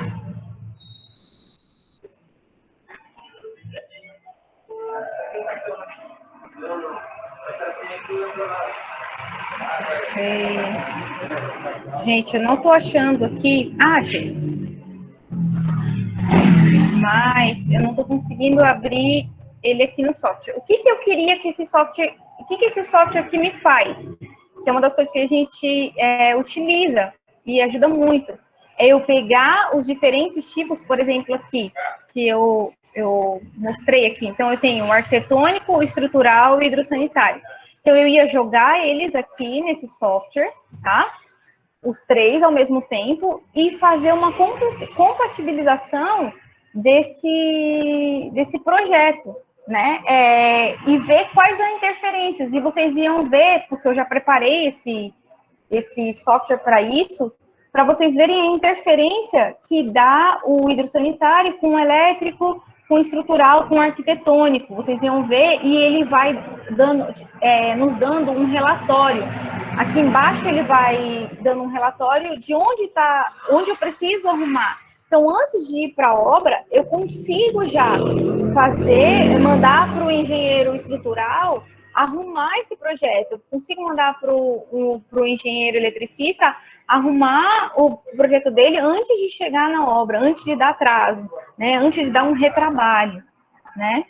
Gente, eu não tô achando aqui. Achei. Mas eu não tô conseguindo abrir ele aqui no software. O que eu queria que esse software... O que esse software aqui me faz? Que é uma das coisas que a gente utiliza e ajuda muito. É eu pegar os diferentes tipos, por exemplo, aqui, que eu mostrei aqui. Então, eu tenho o arquitetônico, o estrutural e o hidrossanitário. Então, eu ia jogar eles aqui nesse software, tá? Os três ao mesmo tempo e fazer uma compatibilização desse projeto, né? E ver quais as interferências. E vocês iam ver, porque eu já preparei esse software para isso, para vocês verem a interferência que dá o hidrossanitário com o elétrico, com o estrutural, com o arquitetônico. Vocês iam ver e ele vai nos dando um relatório. Aqui embaixo ele vai dando um relatório de onde eu preciso arrumar. Então, antes de ir para a obra, eu consigo já mandar para o engenheiro estrutural arrumar esse projeto. Eu consigo mandar para o engenheiro eletricista arrumar o projeto dele antes de chegar na obra, antes de dar atraso, né? Antes de dar um retrabalho, né?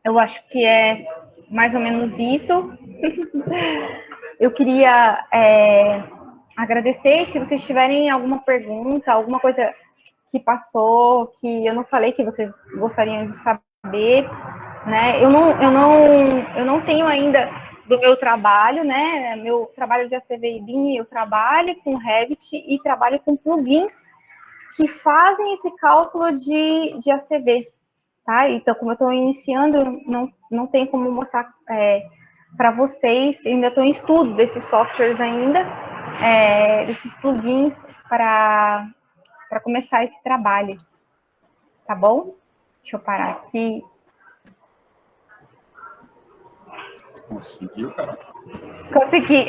Eu acho que é mais ou menos isso. Eu queria agradecer. Se vocês tiverem alguma pergunta, alguma coisa que passou, que eu não falei, que vocês gostariam de saber, né? Eu não tenho ainda do meu trabalho, né? Meu trabalho de ACV e BIM, eu trabalho com Revit e trabalho com plugins que fazem esse cálculo de ACV, tá? Então, como eu estou iniciando, não tem como mostrar para vocês. Eu ainda estou em estudo desses softwares ainda, desses plugins para começar esse trabalho, tá bom? Deixa eu parar aqui. Conseguiu, cara? Consegui.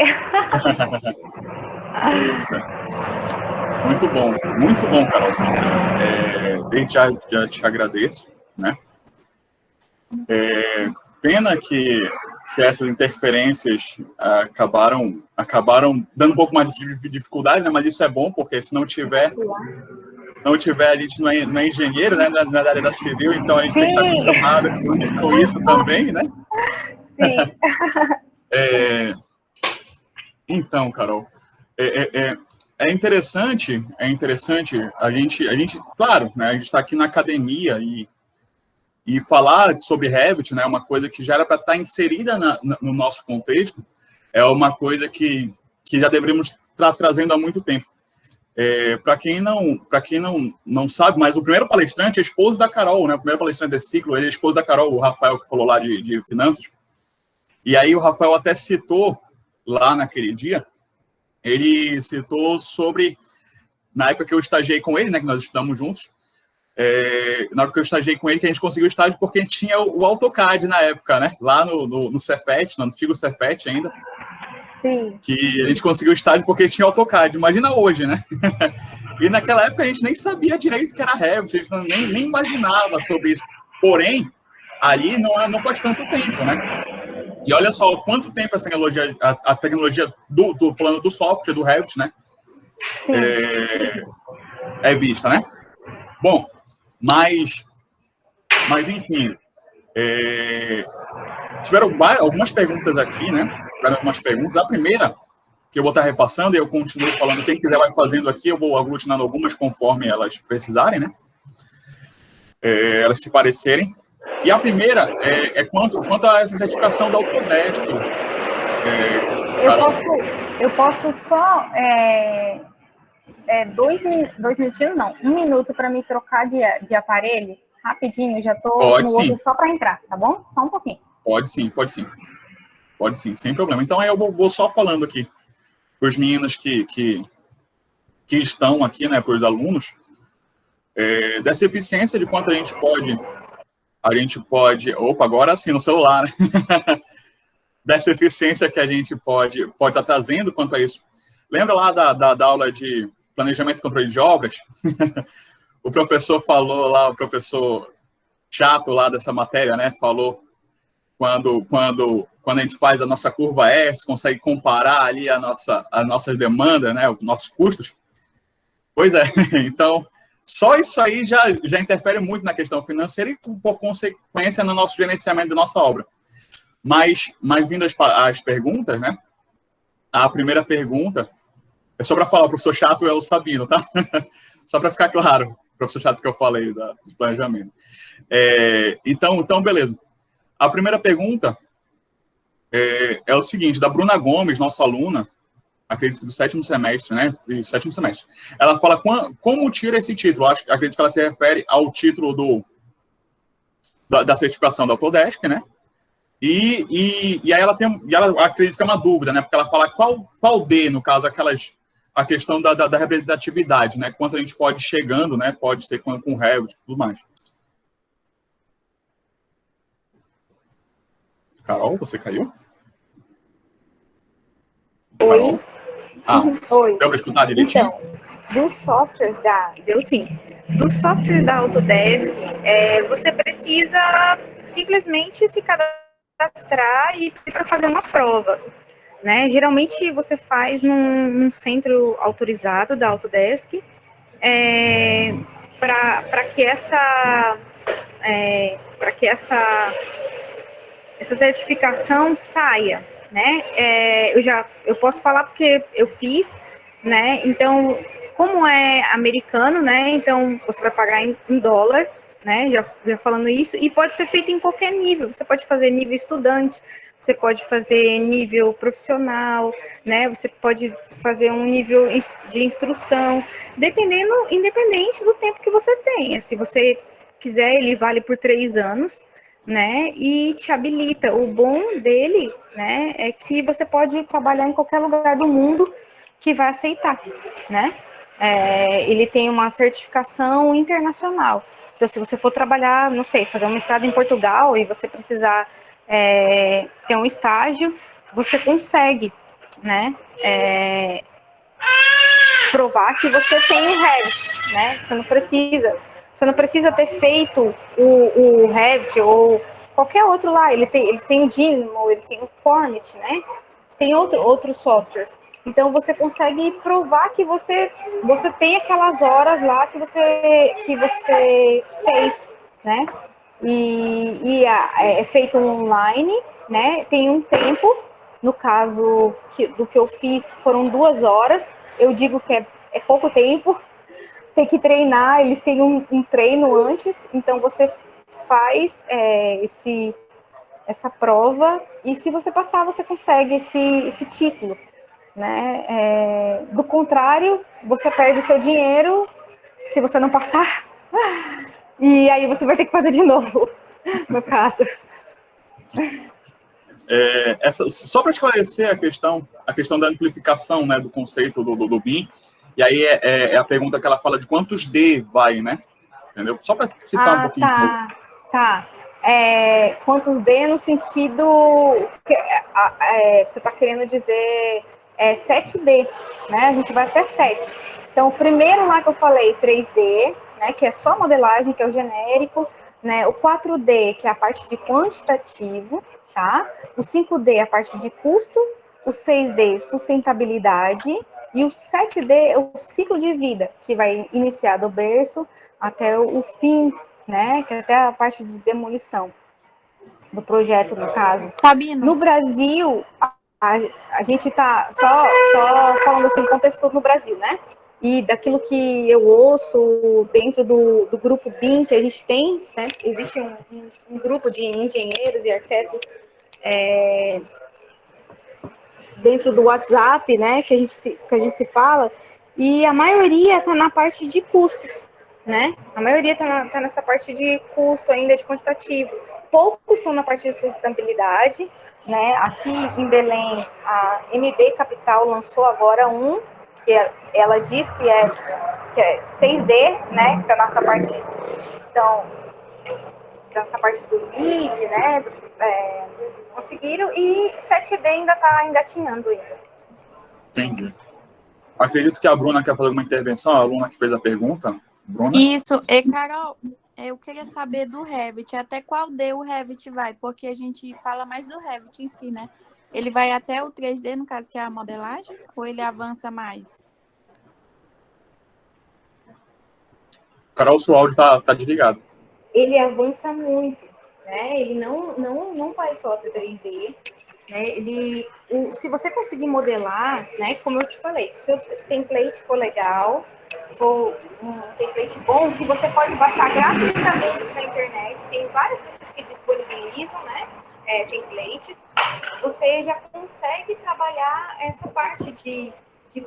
Muito bom, Carol. Desde já te agradeço, né? Pena que que essas interferências acabaram dando um pouco mais de dificuldade, né? Mas isso é bom, porque se não tiver, a gente não é engenheiro, né? Não é da área da civil, então a gente tem que estar acostumado com isso também, né? Sim. Então, Carol, é interessante a gente, claro, né? A gente está aqui na academia e falar sobre Revit, né, é uma coisa que já era para estar inserida no nosso contexto, é uma coisa que já deveríamos estar trazendo há muito tempo. Para quem não sabe, mas o primeiro palestrante é esposo da Carol, né, o primeiro palestrante desse ciclo, ele é esposo da Carol, o Rafael, que falou lá de finanças. E aí o Rafael até citou, lá naquele dia, ele citou sobre, na época que eu estagiei com ele, né, que nós estudamos juntos, na hora que eu estagiei com ele, que a gente conseguiu estágio porque a gente tinha o AutoCAD na época, né? Lá no Cefet, no antigo Cefet ainda. Sim. Que a gente conseguiu estágio porque tinha AutoCAD. Imagina hoje, né? E naquela época a gente nem sabia direito o que era Revit, a gente nem imaginava sobre isso. Porém, ali não faz tanto tempo, né? E olha só quanto tempo essa tecnologia, a tecnologia falando do software, do Revit, né? É vista, né? Bom, mas enfim, tiveram algumas perguntas aqui, né? Tiveram algumas perguntas. A primeira, que eu vou estar repassando, e eu continuo falando, quem quiser vai fazendo aqui, eu vou aglutinando algumas conforme elas precisarem, né? Elas se parecerem. E a primeira é quanto a essa certificação da Autodesk. Eu posso só... 2 minutinhos, não, 1 minuto para me trocar de aparelho, rapidinho, já tô Pode, no sim. outro só para entrar, tá bom? Só um pouquinho. Pode sim, sem problema. Então aí eu vou só falando aqui para os meninos que estão aqui, né, para os alunos, dessa eficiência de quanto a gente pode, opa, agora sim, no celular, né? Dessa eficiência que a gente pode estar trazendo quanto a isso. Lembra lá da aula de planejamento e controle de obras? O professor falou lá, o professor chato lá dessa matéria, né? Falou quando a gente faz a nossa curva S, consegue comparar ali as nossas demandas, né? Os nossos custos. Pois é, então, só isso aí já interfere muito na questão financeira e, por consequência, no nosso gerenciamento da nossa obra. Mas vindo as perguntas, né? A primeira pergunta é só para falar, o professor chato é o Sabino, tá? Só para ficar claro, o professor chato que eu falei do planejamento. Então, beleza. A primeira pergunta é o seguinte, da Bruna Gomes, nossa aluna, acredito do 7º semestre, né? Do 7º semestre. Ela fala como tira esse título. Acredito que ela se refere ao título da certificação da Autodesk, né? E aí ela acredita que é uma dúvida, né? Porque ela fala qual D, no caso, a questão da representatividade, né? Quanto a gente pode ir chegando, né? Pode ser com Revit e tudo mais. Carol, você caiu? Oi. Oi. Deu para escutar direitinho? Então, dos softwares da Autodesk, você precisa simplesmente se cadastrar e para fazer uma prova, né? Geralmente você faz num centro autorizado da Autodesk, para que essa certificação saia, né? Eu posso falar porque eu fiz, né? Então, como é americano, né? Então, você vai pagar em dólar, né? Já falando isso, e pode ser feito em qualquer nível. Você pode fazer nível estudante, você pode fazer nível profissional, né? Você pode fazer um nível de instrução, independente do tempo que você tenha. Se você quiser, ele vale por 3 anos, né? E te habilita. O bom dele, né, é que você pode trabalhar em qualquer lugar do mundo que vai aceitar, né? Ele tem uma certificação internacional. Então, se você for trabalhar, não sei, fazer um mestrado em Portugal e você precisar ter um estágio, você consegue, né? Provar que você tem o Revit, né? Você não precisa ter feito o Revit ou qualquer outro lá. Eles têm o Dynamo, eles têm o Format, né? Tem outros softwares. Então, você consegue provar que você tem aquelas horas lá que você fez, né? E é feito online, né? Tem um tempo. No caso do que eu fiz, foram 2 horas. Eu digo que é pouco tempo. Tem que treinar, eles têm um treino antes. Então, você faz essa prova, e se você passar, você consegue esse título, né? Do contrário, você perde o seu dinheiro se você não passar, e aí você vai ter que fazer de novo, no caso. Só para esclarecer a questão da amplificação, né, do conceito do BIM, e aí é a pergunta que ela fala de quantos D vai, né? Entendeu? Só para citar um pouquinho. Tá. Quantos D no sentido que você está querendo dizer 7D, né? A gente vai até 7. Então, o primeiro lá que eu falei, 3D, né, que é só modelagem, que é o genérico, né? O 4D, que é a parte de quantitativo, tá? O 5D, a parte de custo. O 6D, sustentabilidade. E o 7D é o ciclo de vida, que vai iniciar do berço até o fim, né? Que é até a parte de demolição do projeto, no caso. Sabino. No Brasil, a gente está só falando assim, contexto no Brasil, né? E daquilo que eu ouço dentro do grupo BIM que a gente tem, né? Existe um grupo de engenheiros e arquitetos dentro do WhatsApp, né? Que a gente se fala, e a maioria está na parte de custos, né? A maioria está nessa parte de custo ainda, de quantitativo. Poucos estão na parte de sustentabilidade, né? Aqui em Belém, a MB Capital lançou agora que ela diz que é 6D, né? Que é a nossa parte, então, nessa parte do LEED, né? Conseguiram, e 7D ainda está engatinhando ainda. Entendi. Acredito que a Bruna quer fazer uma intervenção, a aluna que fez a pergunta. Bruna? Isso. E, Carol, eu queria saber do Revit, até qual D o Revit vai, porque a gente fala mais do Revit em si, né? Ele vai até o 3D, no caso, que é a modelagem, ou ele avança mais? Carol, seu áudio tá desligado. Ele avança muito, né? Ele não vai só até 3D, né? Se você conseguir modelar, né? Como eu te falei, se o seu template for legal, for um template bom, que você pode baixar gratuitamente na internet, tem várias pessoas que disponibilizam, né? Templates, você já consegue trabalhar essa parte de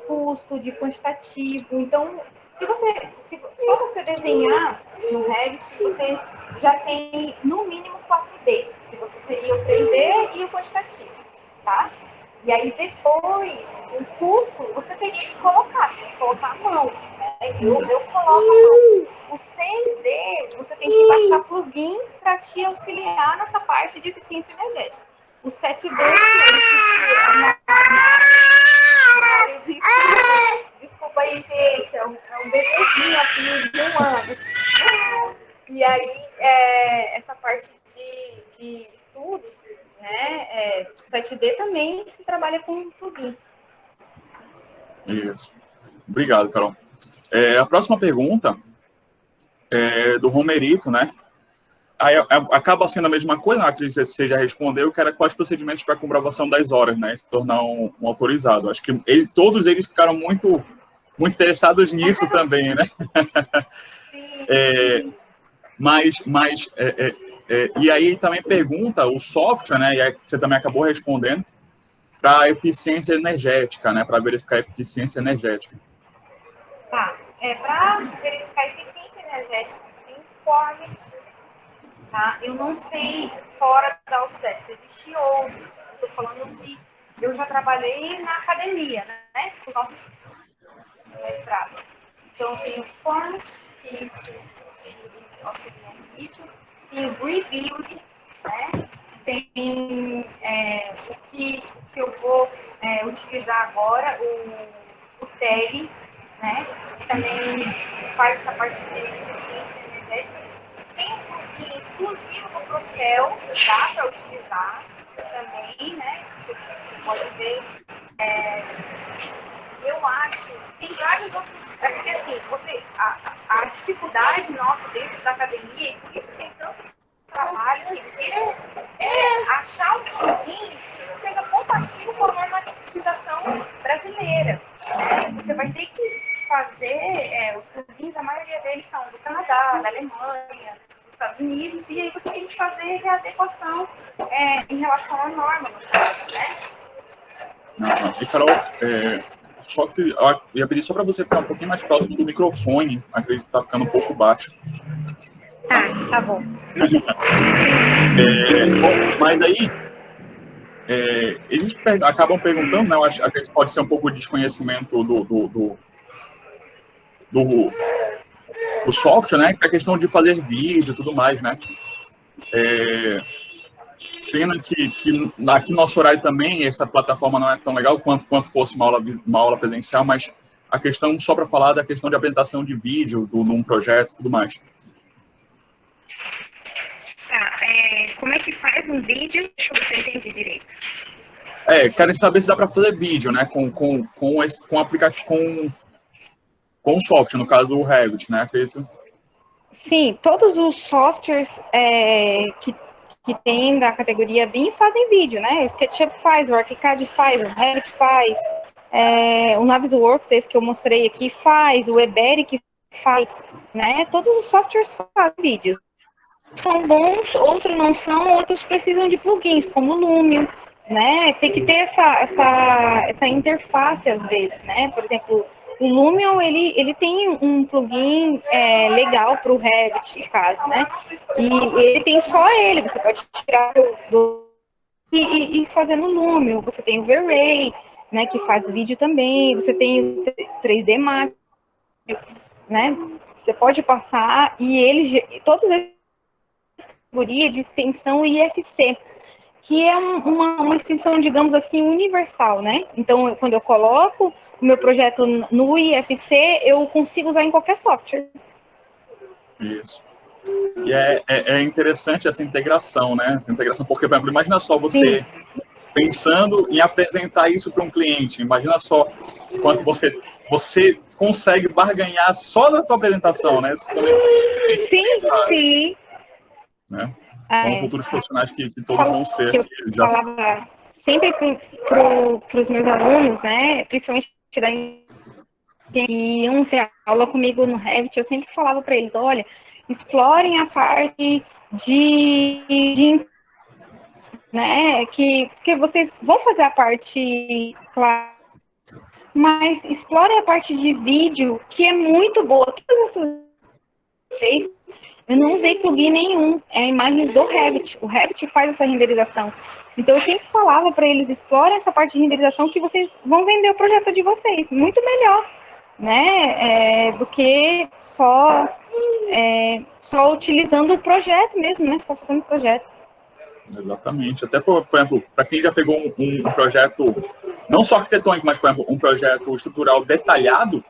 custo, de quantitativo. Então, só você desenhar no Revit, você já tem no mínimo 4D, que você teria o 3D e o quantitativo, tá? E aí depois, o custo, você teria que colocar, você tem que colocar a mão, né? Eu coloco a mão. O 6D, você tem que baixar plugin para te auxiliar nessa parte de eficiência energética. O 7D, desculpa aí, gente, é um bebezinho aqui de 1 ano. E aí, essa parte de estudos, né, 7D também se trabalha com plugins. Isso. Obrigado, Carol. A próxima pergunta é do Romerito, né? Aí acaba sendo a mesma coisa, né, que você já respondeu, que era quais procedimentos para comprovação das horas, né? Se tornar um autorizado. Acho que todos eles ficaram muito interessados nisso também, né? E aí também pergunta o software, né? E aí você também acabou respondendo, para eficiência energética, né? Para verificar a eficiência energética. Tá. Para verificar a eficiência energética, você tem Format, tá? Eu não sei fora da Autodesk, existem outros. Estou falando que eu já trabalhei na academia, né? Com o nosso mestrado. Então, tem o Format, que auxilia isso. Tem o Rebuild, né? Tem o que eu vou utilizar agora, o Tele, né? Que também faz essa parte de eficiência energética. Tem plugins Inclusive no Procel dá para utilizar também, né? Você pode ver. Eu acho, tem vários outros. Porque assim, a dificuldade nossa dentro da academia, e por isso tem tanto trabalho, assim, achar um plugin que seja compatível com a normatização brasileira. Né? Você vai ter que fazer, os plugins, a maioria deles são do Canadá, da Alemanha, dos Estados Unidos, e aí você tem que fazer readequação em relação à norma, no caso, né? E, Carol, só que eu ia pedir só para você ficar um pouquinho mais próximo do microfone, acredito que está ficando um pouco baixo. Tá bom. Bom, mas aí, eles acabam perguntando, né, eu acho que pode ser um pouco de desconhecimento do software, né, que é a questão de fazer vídeo e tudo mais, né. Pena que aqui no nosso horário também essa plataforma não é tão legal quanto fosse uma aula presencial, mas a questão, só para falar da questão de apresentação de vídeo, de um projeto e tudo mais. Como é que faz um vídeo? Deixa eu ver se eu entendi direito. Querem saber se dá para fazer vídeo, né, com aplicativo, com o software, no caso o Revit, né, acredito. Sim, todos os softwares que tem da categoria BIM fazem vídeo, né? O SketchUp faz, o ArchiCAD faz, o Revit faz, o Navisworks, esse que eu mostrei aqui, faz, o Eberic faz, né? Todos os softwares fazem vídeo. São bons, outros não são, outros precisam de plugins, como o Lumion, né? Tem que ter essa interface às vezes, né? Por exemplo, o Lumion, ele tem um plugin legal para o Revit, no caso, né? E ele tem só ele, você pode tirar e fazer no Lumion. Você tem o V-Ray, né, que faz vídeo também, você tem o 3D Max, né? Você pode passar e todos eles categoria de extensão IFC, que é uma extensão, digamos assim, universal, né? Então, quando eu coloco o meu projeto no IFC, eu consigo usar em qualquer software. Isso. E é interessante essa integração, né? Essa integração, porque, por exemplo, imagina só você pensando em apresentar isso para um cliente. Imagina só quanto você consegue barganhar só na sua apresentação, né? Sim. Né? Com futuros profissionais que todos vão ser. Que eu falava sempre para os meus alunos, né? Principalmente que iam ter aula comigo no Revit, eu sempre falava para eles, olha, explorem a parte de né, que vocês vão fazer a parte, claro, mas explorem a parte de vídeo, que é muito boa. Eu não usei plugin nenhum, imagens do Revit. O Revit faz essa renderização. Então, eu sempre falava para eles, explorem essa parte de renderização que vocês vão vender o projeto de vocês. Muito melhor, né? Do que só utilizando o projeto mesmo, né? Só fazendo o projeto. Exatamente. Até, por exemplo, para quem já pegou um projeto, não só arquitetônico, mas, por exemplo, um projeto estrutural detalhado,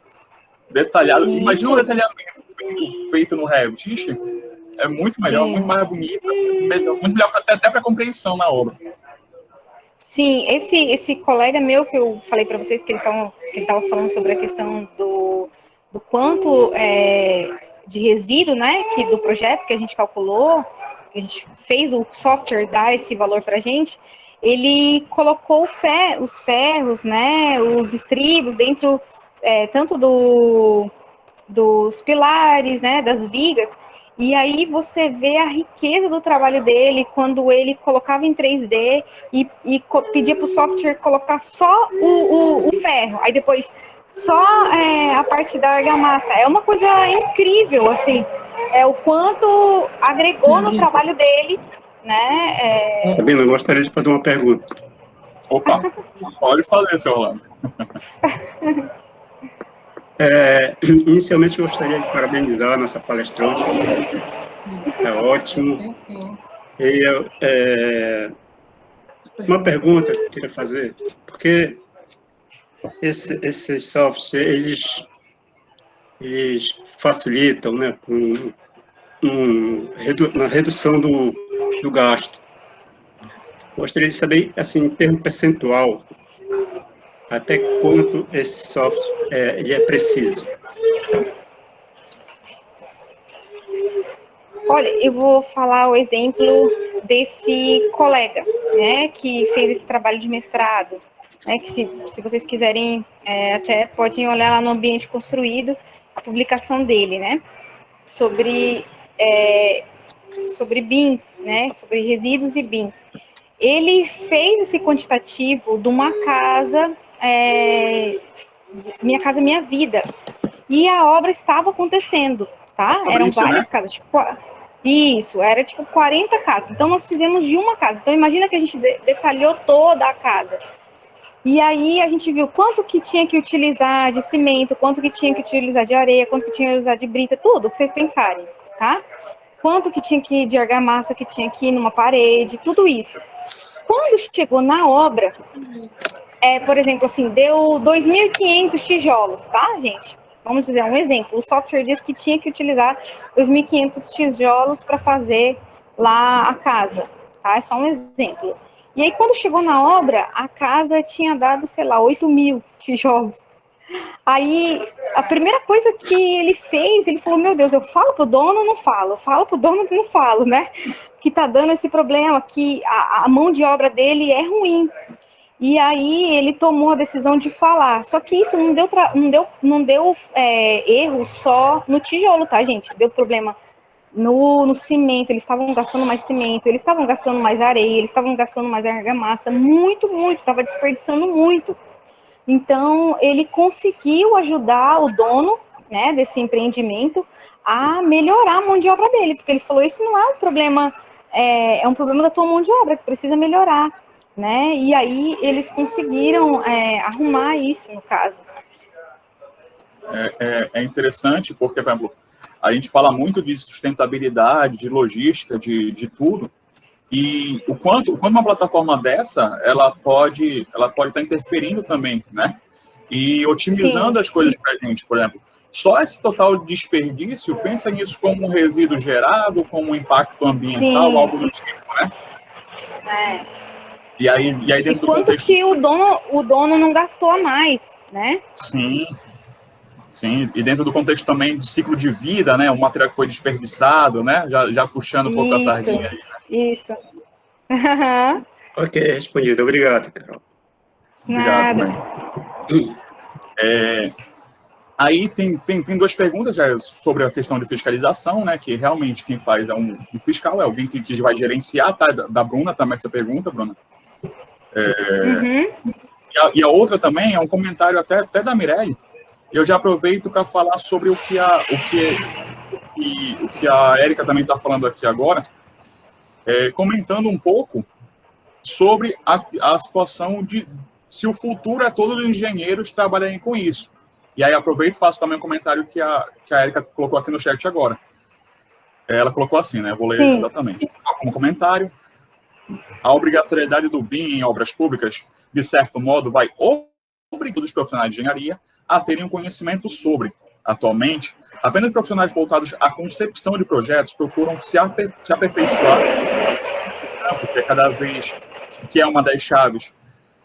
imagina um detalhamento feito no Revit. Ixi, é muito melhor, muito mais bonito, muito melhor até para compreensão na obra. Sim, esse colega meu que eu falei para vocês que ele estava falando sobre a questão do quanto de resíduo, né, do projeto que a gente calculou, que a gente fez o software dar esse valor para a gente, ele colocou os ferros, né, os estribos dentro tanto dos pilares, né, das vigas, e aí você vê a riqueza do trabalho dele quando ele colocava em 3D e pedia para o software colocar só o ferro, aí depois só a parte da argamassa. É uma coisa incrível, assim, o quanto agregou no trabalho dele, né? Sabina, eu gostaria de fazer uma pergunta. Opa, pode fazer, seu Orlando. Inicialmente, eu gostaria de parabenizar a nossa palestrante. É ótimo. E uma pergunta que eu queria fazer, porque esses softwares, eles facilitam, né, na redução do gasto. Gostaria de saber, assim, em termo percentual, até quanto esse software ele é preciso. Olha, eu vou falar o exemplo desse colega, né, que fez esse trabalho de mestrado, né, que se vocês quiserem, até podem olhar lá no Ambiente Construído, a publicação dele, né, sobre BIM, né, sobre resíduos e BIM. Ele fez esse quantitativo de uma casa, Minha Casa Minha Vida, e a obra estava acontecendo, tá? Eram várias casas, tipo, isso, era tipo 40 casas. Então, nós fizemos de uma casa. Então, imagina que a gente detalhou toda a casa. E aí, a gente viu quanto que tinha que utilizar de cimento, quanto que tinha que utilizar de areia, quanto que tinha que usar de brita, tudo que vocês pensarem, tá? Quanto que tinha que ir de argamassa, que tinha que ir numa parede, tudo isso. Quando chegou na obra, por exemplo, assim, deu 2.500 tijolos, tá, gente? Vamos dizer um exemplo. O software diz que tinha que utilizar 2.500 tijolos para fazer lá a casa, tá? É só um exemplo. E aí, quando chegou na obra, a casa tinha dado, sei lá, 8.000 tijolos. Aí, a primeira coisa que ele fez, ele falou, meu Deus, eu falo pro dono ou não falo? Eu falo pro dono ou não falo, né? Que tá dando esse problema, que a mão de obra dele é ruim. E aí ele tomou a decisão de falar. Só que isso não deu erro só no tijolo, tá, gente? Deu problema no cimento, eles estavam gastando mais cimento, eles estavam gastando mais areia, eles estavam gastando mais argamassa, muito, estava desperdiçando muito. Então, ele conseguiu ajudar o dono, né, desse empreendimento a melhorar a mão de obra dele, porque ele falou, isso não é um problema, é um problema da tua mão de obra, que precisa melhorar, né, e aí eles conseguiram arrumar isso, no caso. É interessante, porque, por exemplo, a gente fala muito de sustentabilidade, de logística, de tudo, e o quanto uma plataforma dessa, ela pode estar interferindo também, né? E otimizando Sim. As coisas para a gente, por exemplo. Só esse total desperdício, pensa nisso como um resíduo gerado, como um impacto ambiental, Sim. algo do tipo, né? E aí dentro do contexto... que o dono não gastou a mais, né? Sim, e dentro do contexto também de ciclo de vida, né? O material que foi desperdiçado, né? Já puxando um pouco a sardinha aí. Né? Isso. Ok, respondido. Obrigado, Carol. Obrigado também. Aí tem duas perguntas já sobre a questão de fiscalização, né? Que realmente quem faz é um fiscal, é alguém que vai gerenciar, tá? Da Bruna também essa pergunta, Bruna. E a outra também é um comentário até da Mireille. Eu já aproveito para falar sobre o que a Érica também está falando aqui agora, comentando um pouco sobre a situação de se o futuro é todo dos engenheiros trabalharem com isso. E aí aproveito e faço também um comentário que a Érica colocou aqui no chat agora. Ela colocou assim, né? Eu vou ler exatamente. Como comentário, a obrigatoriedade do BIM em obras públicas, de certo modo, vai obrigar os profissionais de engenharia a terem um conhecimento sobre. Atualmente, apenas profissionais voltados à concepção de projetos procuram se aperfeiçoar, porque cada vez que é uma das chaves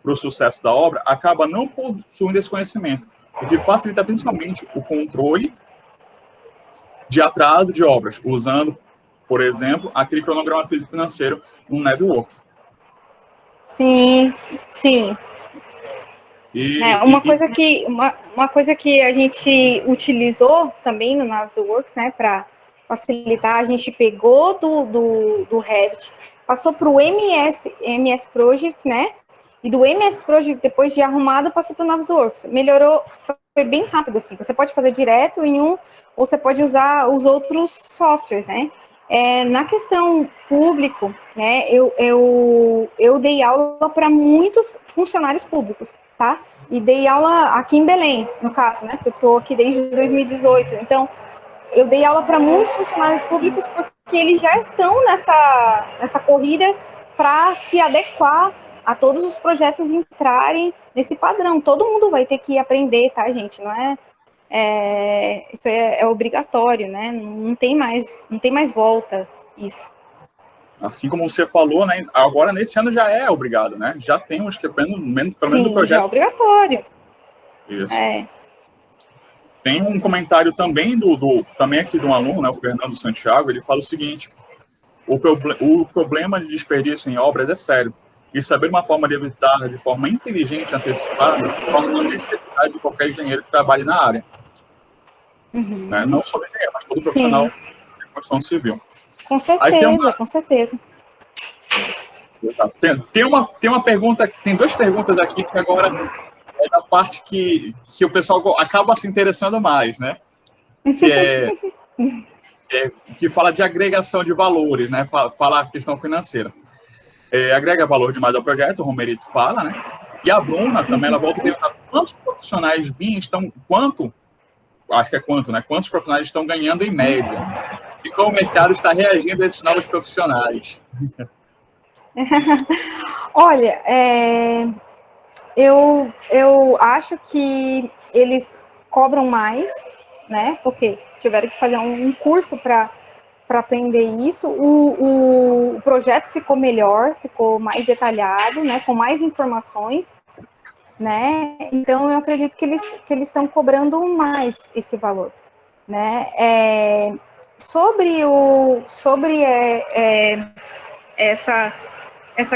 para o sucesso da obra, acaba não possuindo esse conhecimento, o que facilita principalmente o controle de atraso de obras, usando, por exemplo, aquele cronograma físico-financeiro no network. Sim. Uma coisa que a gente utilizou também no Navisworks, né, para facilitar, a gente pegou do Revit, passou para o MS Project, né, e do MS Project, depois de arrumado, passou para o Navisworks. Melhorou, foi bem rápido, assim. Você pode fazer direto em um, ou você pode usar os outros softwares, né. Na questão público, né, eu dei aula para muitos funcionários públicos, tá? E dei aula aqui em Belém, no caso, né? Porque eu estou aqui desde 2018. Então, eu dei aula para muitos funcionários públicos porque eles já estão nessa corrida para se adequar a todos os projetos entrarem nesse padrão. Todo mundo vai ter que aprender, tá, gente? Não é isso é obrigatório, né? Não tem mais volta isso. Assim como você falou, né? Agora nesse ano já é obrigado, né? Já temos que pelo menos do projeto. Já é obrigatório. Isso. Tem um comentário também também aqui de um aluno, né, o Fernando Santiago, ele fala o seguinte: o problema de desperdício em obras é sério, e saber uma forma de evitar de forma inteligente e antecipada torna uma necessidade de qualquer engenheiro que trabalhe na área. Né? Não só o engenheiro, mas todo profissional de construção civil. Com certeza, com certeza. Tem uma pergunta, tem duas perguntas aqui que agora é da parte que o pessoal acaba se interessando mais, né? Que fala de agregação de valores, né? Fala a questão financeira. Agrega valor demais ao projeto, o Romerito fala, né? E a Bruna também, ela volta a perguntar quantos profissionais BIM estão, né? Quantos profissionais estão ganhando em média? E como o mercado está reagindo a esses novos profissionais? Olha, eu acho que eles cobram mais, né? Porque tiveram que fazer um curso para aprender isso. O projeto ficou melhor, ficou mais detalhado, né? Com mais informações, né? Então eu acredito que eles estão cobrando mais esse valor, né? Sobre essa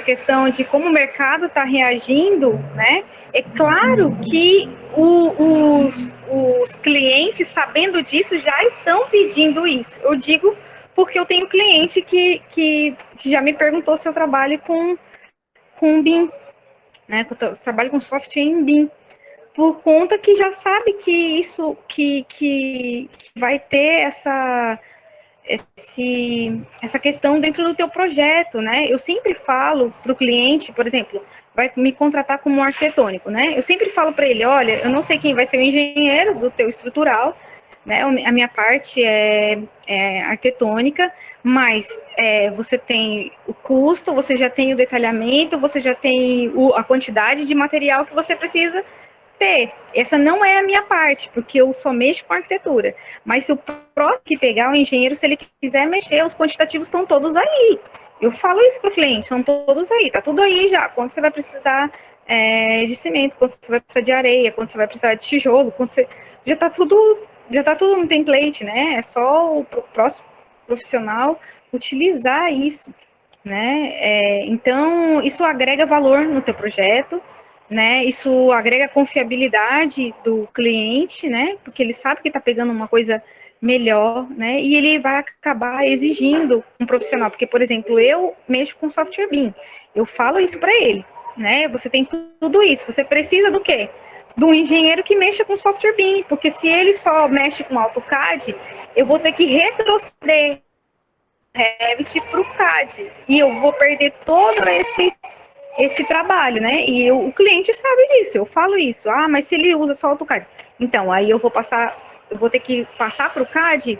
questão de como o mercado está reagindo, né? É claro que os clientes, sabendo disso, já estão pedindo isso. Eu digo porque eu tenho cliente que já me perguntou se eu trabalho com BIM, né? Eu trabalho com software em BIM, por conta que já sabe que isso que vai ter essa questão dentro do teu projeto, né? Eu sempre falo para o cliente, por exemplo, vai me contratar como arquitetônico, né? Eu sempre falo para ele, olha, eu não sei quem vai ser o engenheiro do teu estrutural, né? A minha parte é arquitetônica, mas você tem o custo, você já tem o detalhamento, você já tem a quantidade de material que você precisa ter. Essa não é a minha parte, porque eu só mexo com arquitetura. Mas se o próximo que pegar o engenheiro, se ele quiser mexer, os quantitativos estão todos aí. Eu falo isso para o cliente, estão todos aí, tá tudo aí já. Quando você vai precisar de cimento, quando você vai precisar de areia, quando você vai precisar de tijolo, já está tudo no template, né? É só o próximo profissional utilizar isso, né? Então, isso agrega valor no teu projeto, né? Isso agrega confiabilidade do cliente, né? Porque ele sabe que está pegando uma coisa melhor, né? E ele vai acabar exigindo um profissional, porque, por exemplo, eu mexo com software BIM, eu falo isso para ele, né? Você tem tudo isso, você precisa do quê? De um engenheiro que mexa com software BIM, porque se ele só mexe com AutoCAD, eu vou ter que retroceder Revit para o CAD, e eu vou perder todo esse trabalho, né? E o cliente sabe disso, eu falo isso. Ah, mas se ele usa só AutoCAD, então aí eu vou ter que passar para o CAD,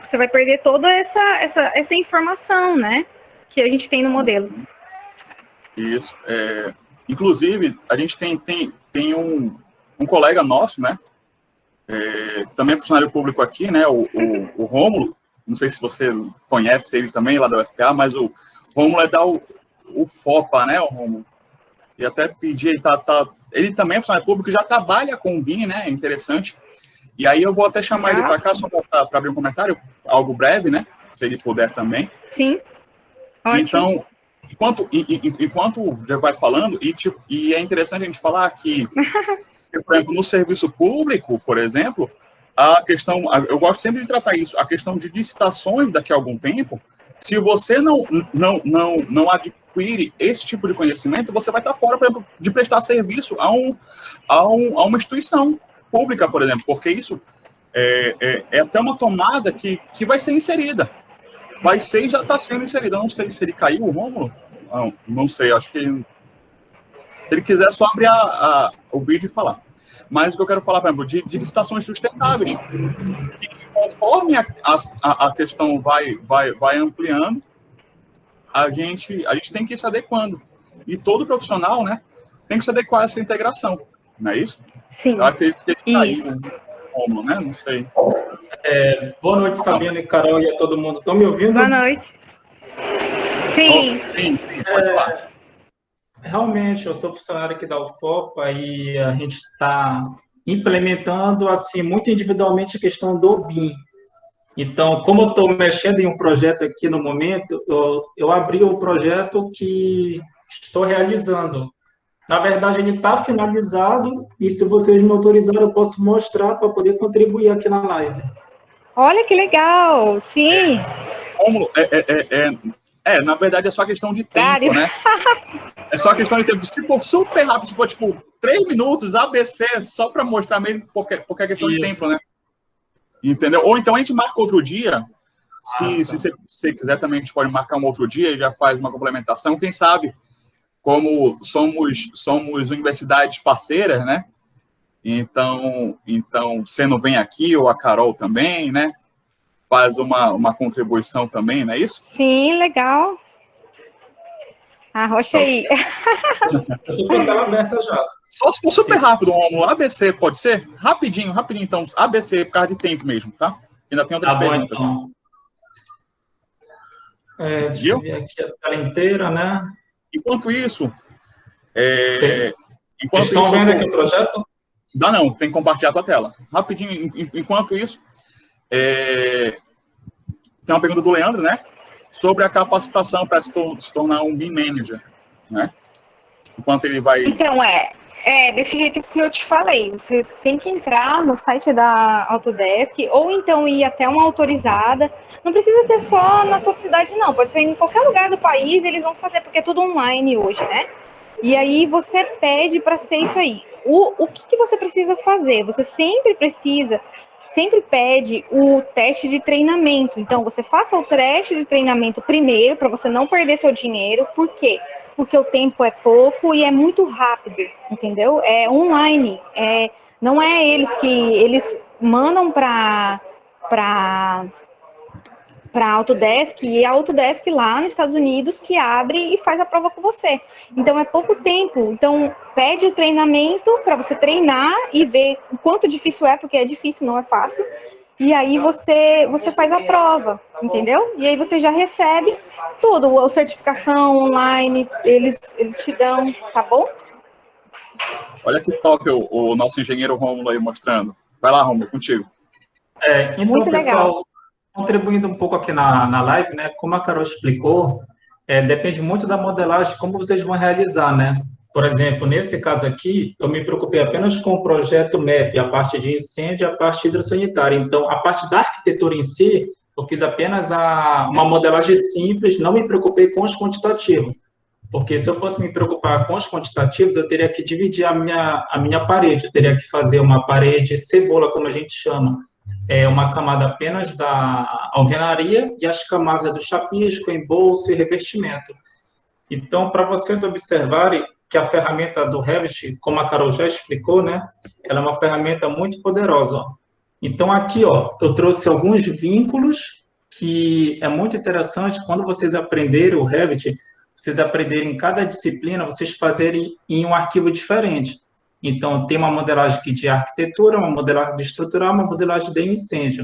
você vai perder toda essa informação, né? Que a gente tem no modelo. Isso. Inclusive, a gente tem um colega nosso, né? Que também é funcionário público aqui, né? O Rômulo. Não sei se você conhece ele também, lá da UFPA, mas o Rômulo é o FOPA, né, o Rômulo? E até pedi, ele também é funcionário público, já trabalha com o BIM, né? É interessante. E aí eu vou até chamar ele para cá, só para abrir um comentário, algo breve, né? Se ele puder também. Sim. Ótimo. Então, enquanto já vai falando, e é interessante a gente falar que, por exemplo, no serviço público, por exemplo, a questão, eu gosto sempre de tratar isso, a questão de licitações daqui a algum tempo, se você não adquire esse tipo de conhecimento, você vai estar fora, por exemplo, de prestar serviço a uma instituição pública, por exemplo, porque isso é até uma tomada que vai ser inserida. Vai ser e já está sendo inserida. Eu não sei se ele caiu, o Rômulo. Não sei, acho que se ele quiser só abrir o vídeo e falar. Mas o que eu quero falar, por exemplo, de licitações sustentáveis. E conforme a questão vai ampliando, a gente tem que ir se adequando. E todo profissional, né, tem que se adequar a essa integração. Não é isso? Sim. Eu acredito que ele caiu. Romulo, né? Não sei. Boa noite, Sabina e Carol e a todo mundo. Estão me ouvindo? Boa noite. Sim. Sim, pode falar. Realmente, eu sou funcionário aqui da UFOPA e a gente está implementando, assim, muito individualmente a questão do BIM. Então, como eu estou mexendo em um projeto aqui no momento, eu abri o projeto que estou realizando. Na verdade, ele está finalizado e, se vocês me autorizarem, eu posso mostrar para poder contribuir aqui na live. Olha que legal, sim. Rômulo, na verdade é só questão de tempo, Dário. né? É só questão de tempo. Se for super rápido, se for tipo 3 minutos, ABC, só para mostrar mesmo, porque é questão de tempo, né? Entendeu? Ou então a gente marca outro dia. Se você quiser também, a gente pode marcar um outro dia e já faz uma complementação. Quem sabe, como somos universidades parceiras, né? Então você não vem aqui, ou a Carol também, né? Faz uma contribuição também, não é isso? Sim, legal. Arrocha aí. Eu estou com a tela aberta já. Só se for super rápido, Romulo. ABC, pode ser? Rapidinho. Então, ABC, por causa de tempo mesmo, tá? Ainda tem outras perguntas. Então. Deixa eu ver aqui a tela inteira, né? Enquanto isso... Estão vendo aqui o projeto? Não, tem que compartilhar a tua tela. Rapidinho, enquanto isso... Tem uma pergunta do Leandro, né? Sobre a capacitação para se tornar um BIM Manager, né? Enquanto ele vai... Então, desse jeito que eu te falei, você tem que entrar no site da Autodesk, ou então ir até uma autorizada. Não precisa ser só na tua cidade, não. Pode ser em qualquer lugar do país, eles vão fazer, porque é tudo online hoje, né? E aí você pede para ser isso aí. O que você precisa fazer? Você sempre pede o teste de treinamento. Então, você faça o teste de treinamento primeiro, para você não perder seu dinheiro. Por quê? Porque o tempo é pouco e é muito rápido, entendeu? É online. Não é eles mandam para a Autodesk, e a Autodesk lá nos Estados Unidos que abre e faz a prova com você. Então, é pouco tempo. Então, pede o treinamento para você treinar e ver o quanto difícil é, porque é difícil, não é fácil. E aí você faz a prova, entendeu? E aí você já recebe tudo, a certificação online, eles te dão, tá bom? Olha que top o nosso engenheiro Rômulo aí mostrando. Vai lá, Rômulo, contigo. Então, muito pessoal, legal. Contribuindo um pouco aqui na live, né? Como a Carol explicou, depende muito da modelagem, como vocês vão realizar, né? Por exemplo, nesse caso aqui, eu me preocupei apenas com o projeto MEP, a parte de incêndio e a parte hidrossanitária. Então, a parte da arquitetura em si, eu fiz apenas uma modelagem simples, não me preocupei com os quantitativos. Porque se eu fosse me preocupar com os quantitativos, eu teria que dividir a minha parede, eu teria que fazer uma parede cebola, como a gente chama. Uma camada apenas da alvenaria e as camadas do chapisco, embolso e revestimento. Então, para vocês observarem que a ferramenta do Revit, como a Carol já explicou, né, ela é uma ferramenta muito poderosa. Ó. Então, aqui, ó, eu trouxe alguns vínculos que é muito interessante quando vocês aprenderem o Revit, vocês aprenderem em cada disciplina, vocês fazerem em um arquivo diferente. Então, tem uma modelagem aqui de arquitetura, uma modelagem de estrutural, uma modelagem de incêndio.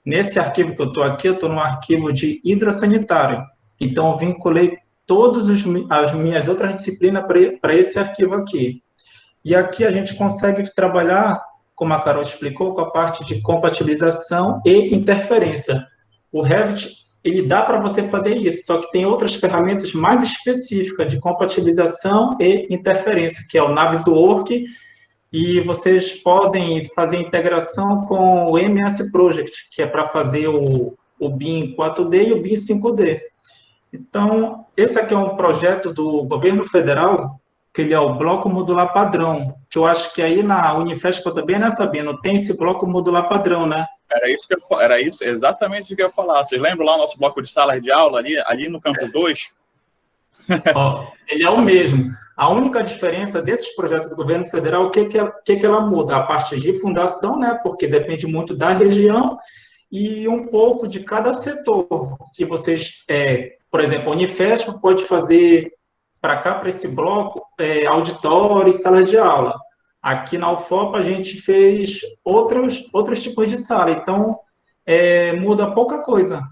Nesse arquivo que eu estou no arquivo de hidrossanitário. Então, eu vinculei todas as minhas outras disciplinas para esse arquivo aqui. E aqui a gente consegue trabalhar, como a Carol explicou, com a parte de compatibilização e interferência. O Revit, ele dá para você fazer isso, só que tem outras ferramentas mais específicas de compatibilização e interferência, que é o Navisworks, e vocês podem fazer integração com o MS Project, que é para fazer o BIM 4D e o BIM 5D. Então, esse aqui é um projeto do governo federal, que ele é o bloco modular padrão, que eu acho que aí na Unifesp também, né, Sabino, tem esse bloco modular padrão, né? Era isso, exatamente o que eu ia falar. Vocês lembram lá o nosso bloco de sala de aula, ali no Campus 2? Ele é o mesmo. A única diferença desses projetos do governo federal, o que ela muda? A parte de fundação, né, porque depende muito da região, e um pouco de cada setor, que vocês, por exemplo, a Unifesp pode fazer para cá, para esse bloco, auditório e sala de aula. Aqui na UFOP a gente fez outros tipos de sala, então muda pouca coisa.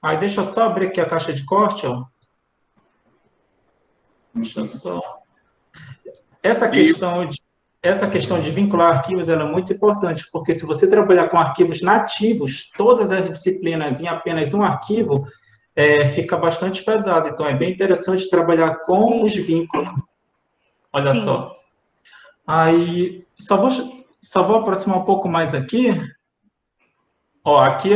Aí deixa eu só abrir aqui a caixa de corte, ó. Deixa eu só... Essa questão de vincular arquivos ela é muito importante, porque se você trabalhar com arquivos nativos, todas as disciplinas em apenas um arquivo, fica bastante pesado. Então, é bem interessante trabalhar com os vínculos. Olha só. Aí, só vou aproximar um pouco mais aqui. Ó, aqui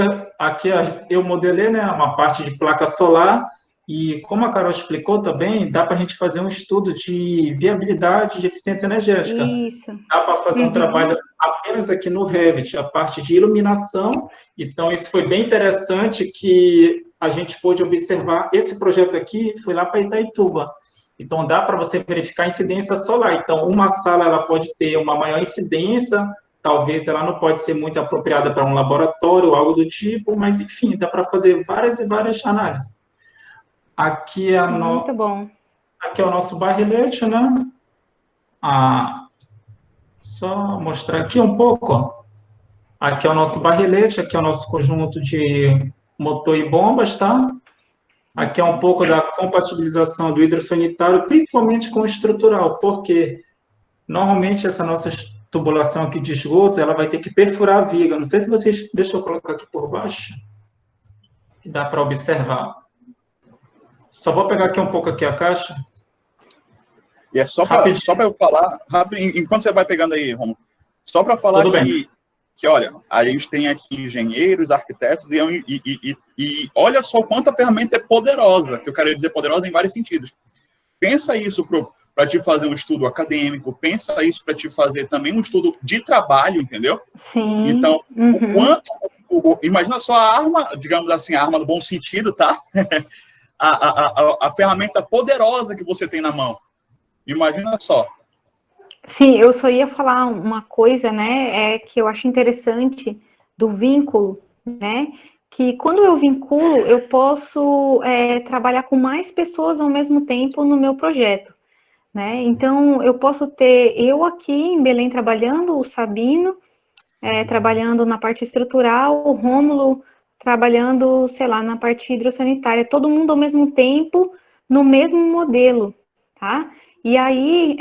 eu modelei, né, uma parte de placa solar, e como a Carol explicou também, dá para a gente fazer um estudo de viabilidade de eficiência energética. Isso. Dá para fazer um trabalho apenas aqui no Revit, a parte de iluminação. Então, isso foi bem interessante que a gente pôde observar. Esse projeto aqui foi lá para Itaituba. Então, dá para você verificar a incidência solar. Então, uma sala ela pode ter uma maior incidência, talvez ela não pode ser muito apropriada para um laboratório ou algo do tipo, mas, enfim, dá para fazer várias e várias análises. Aqui Muito bom. Aqui é o nosso barrilete, né? Só mostrar aqui um pouco. Ó. Aqui é o nosso barrilete, aqui é o nosso conjunto de motor e bombas, tá? Aqui é um pouco da compatibilização do hidrossanitário, principalmente com o estrutural, porque normalmente essa nossa tubulação aqui de esgoto, ela vai ter que perfurar a viga. Não sei se vocês... Deixa eu colocar aqui por baixo. Dá para observar. Só vou pegar aqui um pouco aqui a caixa. E é só para eu falar, enquanto você vai pegando aí, Romulo, só para falar que, olha, a gente tem aqui engenheiros, arquitetos, e olha só quanta ferramenta é poderosa, que eu quero dizer poderosa em vários sentidos. Pensa isso para te fazer um estudo acadêmico, pensa isso para te fazer também um estudo de trabalho, entendeu? Sim. Então, o quanto... Imagina só a arma, digamos assim, a arma no bom sentido, tá? a ferramenta poderosa que você tem na mão. Imagina só. Sim, eu só ia falar uma coisa, né, que eu acho interessante do vínculo, né, que quando eu vinculo, eu posso trabalhar com mais pessoas ao mesmo tempo no meu projeto, né, então eu posso ter eu aqui em Belém trabalhando, o Sabino trabalhando na parte estrutural, o Rômulo trabalhando, sei lá, na parte hidrossanitária, todo mundo ao mesmo tempo, no mesmo modelo, tá? E aí,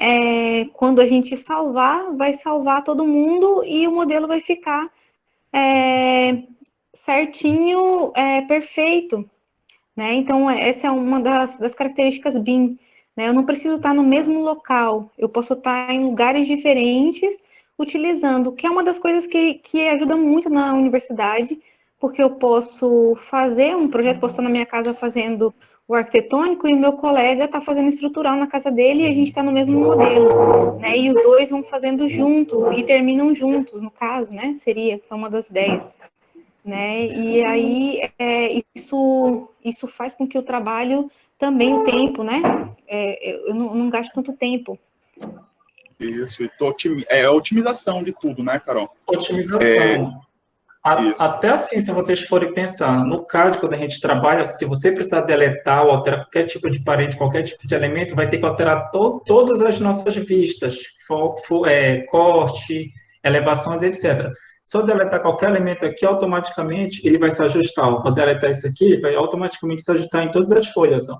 quando a gente salvar, vai salvar todo mundo e o modelo vai ficar certinho, perfeito, né? Então, essa é uma das características BIM, né? Eu não preciso estar no mesmo local, eu posso estar em lugares diferentes, utilizando, que é uma das coisas que ajuda muito na universidade, porque eu posso fazer um projeto, posso estar na minha casa fazendo o arquitetônico e o meu colega está fazendo estrutural na casa dele e a gente está no mesmo modelo, né? E os dois vão fazendo junto e terminam juntos, no caso, né? Seria uma das ideias, né? E aí isso faz com que o trabalho também o tempo, né? Eu não gasto tanto tempo. Isso, é otimização de tudo, né, Carol? Otimização. Até assim, se vocês forem pensar, no CAD, quando a gente trabalha, se você precisar deletar ou alterar qualquer tipo de parede, qualquer tipo de elemento, vai ter que alterar todas as nossas vistas, corte, elevações, etc. Se eu deletar qualquer elemento aqui, automaticamente ele vai se ajustar. Vou deletar isso aqui, vai automaticamente se ajustar em todas as folhas. Ó.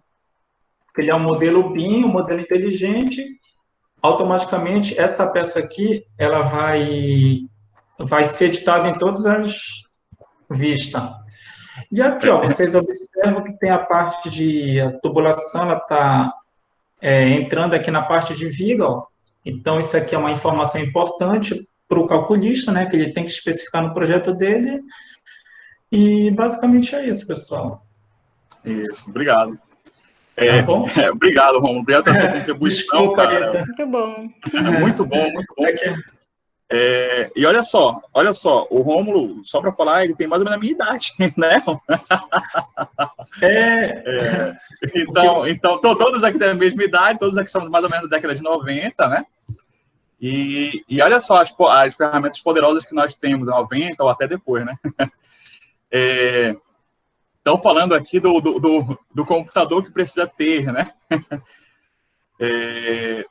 Ele é um modelo BIM, um modelo inteligente. Automaticamente, essa peça aqui, ela vai ser editada em todas as vistas. E aqui, ó, vocês observam que tem a parte de tubulação, ela está entrando aqui na parte de viga, ó. Então, isso aqui é uma informação importante para o calculista, né, que ele tem que especificar no projeto dele. E, basicamente, é isso, pessoal. Isso, obrigado. Tá bom? Obrigado, Romulo. Obrigado pela sua contribuição, Desculpa, cara. Muito bom. Muito bom, muito bom. E olha só, o Rômulo, só para falar, ele tem mais ou menos a minha idade, né? Então, todos aqui têm a mesma idade, todos aqui são mais ou menos da década de 90, né? E olha só as ferramentas poderosas que nós temos, 90 ou até depois, né? Estão falando aqui do computador que precisa ter, né?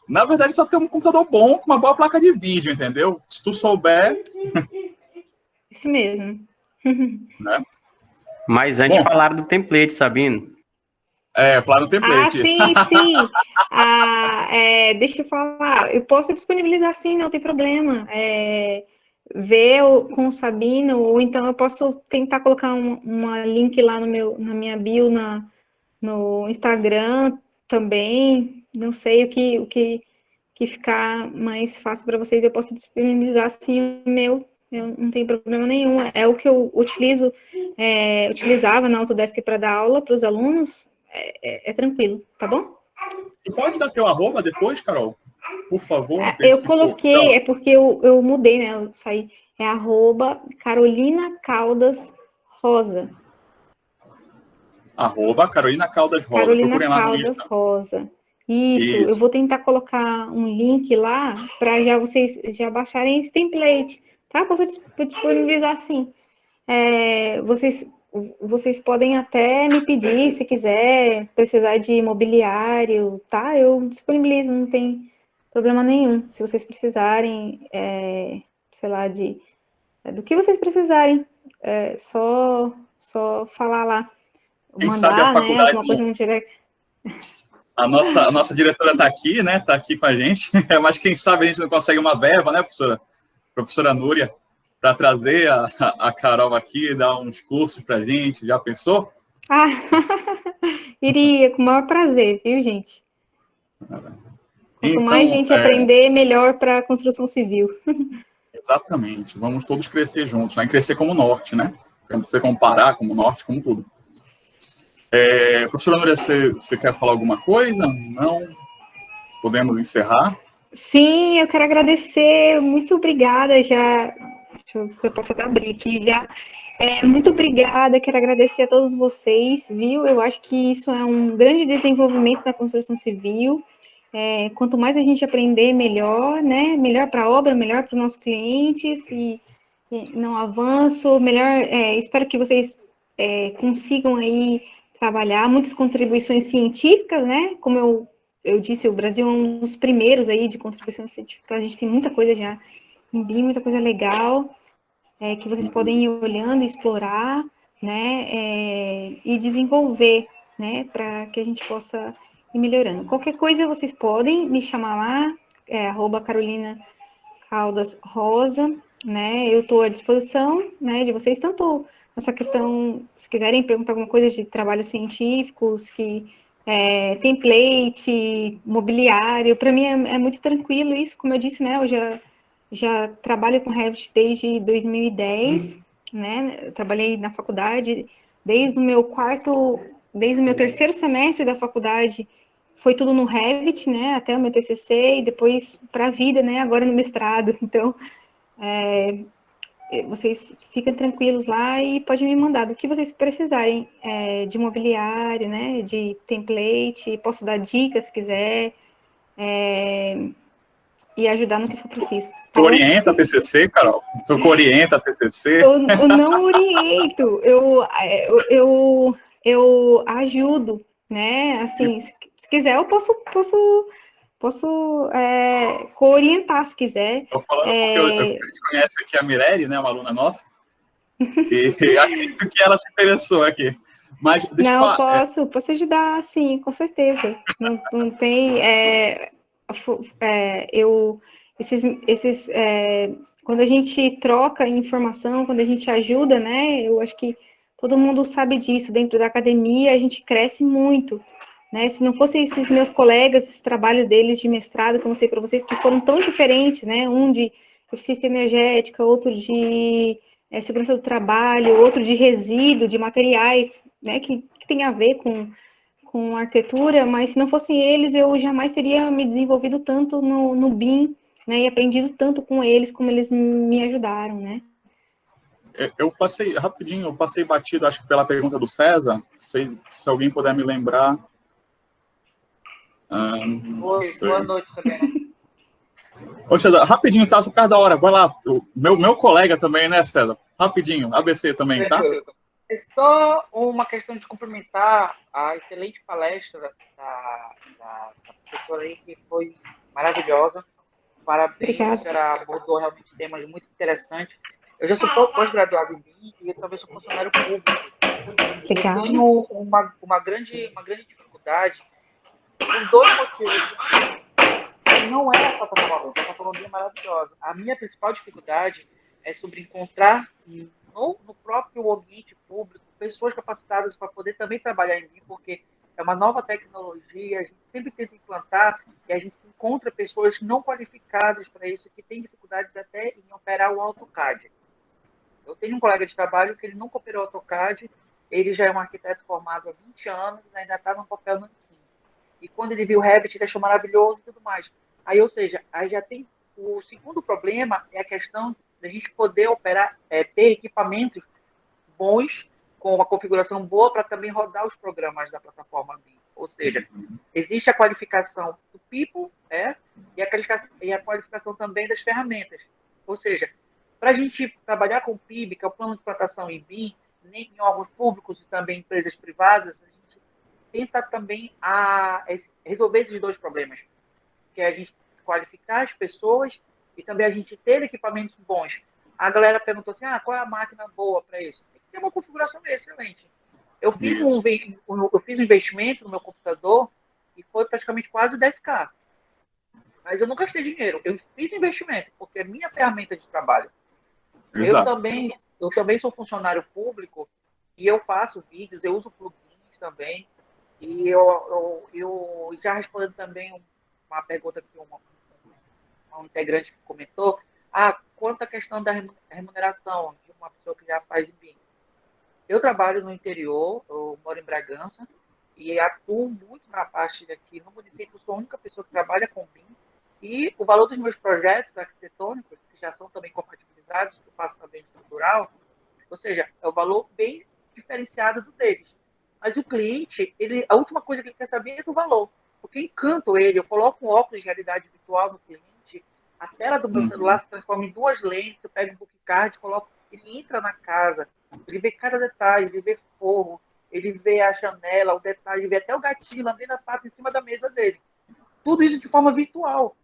Na verdade, só tem um computador bom com uma boa placa de vídeo, entendeu? Se tu souber... Isso mesmo. Né? Mas antes falaram do template, Sabino. Falaram no template. Sim. Deixa eu falar. Eu posso disponibilizar sim, não tem problema. Ver com o Sabino, ou então eu posso tentar colocar uma link lá na minha bio no Instagram também. Não sei o que ficar mais fácil para vocês. Eu posso disponibilizar sim o meu. Eu não tem problema nenhum. É o que eu utilizava na Autodesk para dar aula para os alunos. É tranquilo, tá bom? Tu pode dar teu arroba depois, Carol? Por favor. Eu coloquei, é porque eu mudei, né? Eu saí. É arroba Carolina Caldas Rosa. Arroba Carolina Caldas Rosa. Carolina Caldas Rosa. Isso, eu vou tentar colocar um link lá para vocês já baixarem esse template, tá? Posso disponibilizar sim. Vocês podem até me pedir, se quiser, precisar de mobiliário, tá? Eu disponibilizo, não tem problema nenhum. Se vocês precisarem, sei lá, do que vocês precisarem, só falar lá. Quem sabe a faculdade, alguma coisa não tiver... A nossa diretora está aqui, né? Está aqui com a gente. Mas quem sabe a gente não consegue uma verba, né, professora? Professora Núria, para trazer a Carol aqui, dar uns cursos para a gente. Já pensou? Iria, com o maior prazer, viu, gente? Quanto Então, mais gente aprender, melhor para a construção civil. Exatamente. Vamos todos crescer juntos, né? Crescer como norte, né? Crescer como Pará, como norte, como tudo. Professora Núria, você quer falar alguma coisa? Não? Podemos encerrar? Sim, eu quero agradecer. Muito obrigada já. Eu posso até abrir aqui já. Muito obrigada, quero agradecer a todos vocês, viu? Eu acho que isso é um grande desenvolvimento da construção civil. Quanto mais a gente aprender, melhor, né? Melhor para a obra, melhor para os nossos clientes, e não avanço, melhor. Espero que vocês consigam aí trabalhar muitas contribuições científicas, né? Como eu disse, o Brasil é um dos primeiros aí de contribuição científica. A gente tem muita coisa já em BIM, muita coisa legal, que vocês podem ir olhando, explorar, né? E desenvolver, né? Para que a gente possa ir melhorando. Qualquer coisa vocês podem me chamar lá, arroba Carolina Caldas Rosa, né? Eu estou à disposição, né, de vocês, tanto essa questão, se quiserem perguntar alguma coisa de trabalhos científicos, template, mobiliário, para mim é muito tranquilo isso, como eu disse, né, eu já trabalho com Revit desde 2010, né, eu trabalhei na faculdade desde o meu terceiro semestre da faculdade, foi tudo no Revit, né, até o meu TCC, e depois para a vida, né, agora no mestrado, então... vocês fiquem tranquilos lá e podem me mandar do que vocês precisarem de mobiliário, né, de template, posso dar dicas se quiser, e ajudar no que for preciso. Tu orienta a TCC, Carol? Tu orienta a TCC? Eu não oriento, eu ajudo, né, assim, se quiser eu posso co-orientar, se quiser. Estou falando porque a gente conhece aqui a Mirelle, né, uma aluna nossa, e acredito que ela se interessou aqui. Mas, deixa eu falar, posso ajudar, sim, com certeza. Não tem... quando a gente troca informação, quando a gente ajuda, né, eu acho que todo mundo sabe disso, dentro da academia a gente cresce muito. Né? Se não fossem esses meus colegas, esse trabalho deles de mestrado, que eu mostrei para vocês, que foram tão diferentes, né? Um de eficiência energética, outro de segurança do trabalho, outro de resíduo, de materiais, né? Que tem a ver com arquitetura, mas se não fossem eles, eu jamais teria me desenvolvido tanto no BIM, né? E aprendido tanto com eles, como eles me ajudaram, né? Eu passei batido, acho que pela pergunta do César, se alguém puder me lembrar. Boa noite também. Ô, César, rapidinho, tá? Só por causa da hora. Vai lá. Meu colega também, né, César? Rapidinho. ABC também, tá? É só uma questão de cumprimentar a excelente palestra da professora aí, que foi maravilhosa. Parabéns, a senhora abordou realmente temas muito interessantes. Eu já sou pós-graduado em BIM e eu também sou funcionário público. Eu tenho uma grande dificuldade por dois motivos. Não é a plataforma, a plataforma é maravilhosa. A minha principal dificuldade é sobre encontrar no próprio ambiente público pessoas capacitadas para poder também trabalhar em BIM, porque é uma nova tecnologia, a gente sempre tenta implantar e a gente encontra pessoas não qualificadas para isso, que têm dificuldades até em operar o AutoCAD. Eu tenho um colega de trabalho que ele nunca operou AutoCAD, ele já é um arquiteto formado há 20 anos, ainda está no papel no ensino. E quando ele viu o Revit, ele achou maravilhoso e tudo mais. Aí, ou seja, aí já tem o segundo problema, é a questão da gente poder operar, ter equipamentos bons, com uma configuração boa, para também rodar os programas da plataforma BIM. Ou seja, existe a qualificação do people, e a qualificação também das ferramentas. Ou seja, para a gente trabalhar com o PIB, que é o Plano de Implantação em BIM, em órgãos públicos e também empresas privadas, a gente tenta também resolver esses dois problemas, que é a gente qualificar as pessoas e também a gente ter equipamentos bons. A galera perguntou assim, qual é a máquina boa para isso? Tem uma configuração excelente. Eu fiz um investimento no meu computador e foi praticamente quase 10K. Mas eu não gastei dinheiro. Eu fiz investimento, porque é minha ferramenta de trabalho. Eu também sou funcionário público e eu faço vídeos, eu uso plugins também. E eu já respondendo também uma pergunta que um integrante comentou, quanto à questão da remuneração de uma pessoa que já faz em BIM. Eu trabalho no interior, eu moro em Bragança, e atuo muito na parte daqui no município, sou a única pessoa que trabalha com BIM, e o valor dos meus projetos arquitetônicos, que já são também compatibilizados, que eu faço também estrutural, ou seja, é o valor bem diferenciado do deles. Mas o cliente, a última coisa que ele quer saber é do valor. Porque encanto ele, eu coloco um óculos de realidade virtual no cliente, a tela do meu celular se transforma em 2 lentes, eu pego um book card, coloco, ele entra na casa, ele vê cada detalhe, ele vê forro, ele vê a janela, o detalhe, ele vê até o gatinho lambendo a pata em cima da mesa dele. Tudo isso de forma virtual.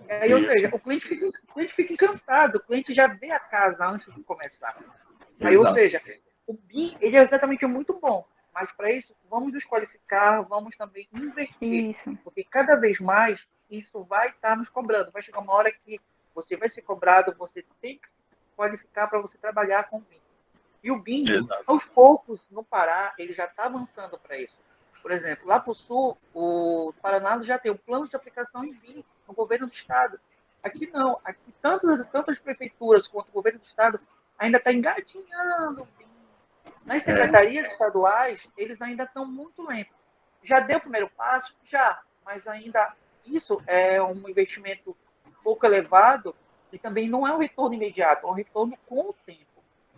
Aí, ou seja, o cliente fica encantado, o cliente já vê a casa antes de começar. Aí, ou seja, o BIM, ele é exatamente muito bom, mas para isso, vamos nos qualificar, vamos também investir, porque cada vez mais isso vai estar nos cobrando. Vai chegar uma hora que você vai ser cobrado, você tem que se qualificar para você trabalhar com o BIM. E o BIM, aos poucos, no Pará, ele já está avançando para isso. Por exemplo, lá para o sul, o Paraná já tem o plano de aplicação em BIM no governo do estado. Aqui não. Aqui, tanto as prefeituras quanto o governo do estado ainda está engatinhando o BIM. Nas secretarias estaduais, eles ainda estão muito lentos. Já deu o primeiro passo? Já, mas ainda isso é um investimento pouco elevado e também não é um retorno imediato, é um retorno com o tempo.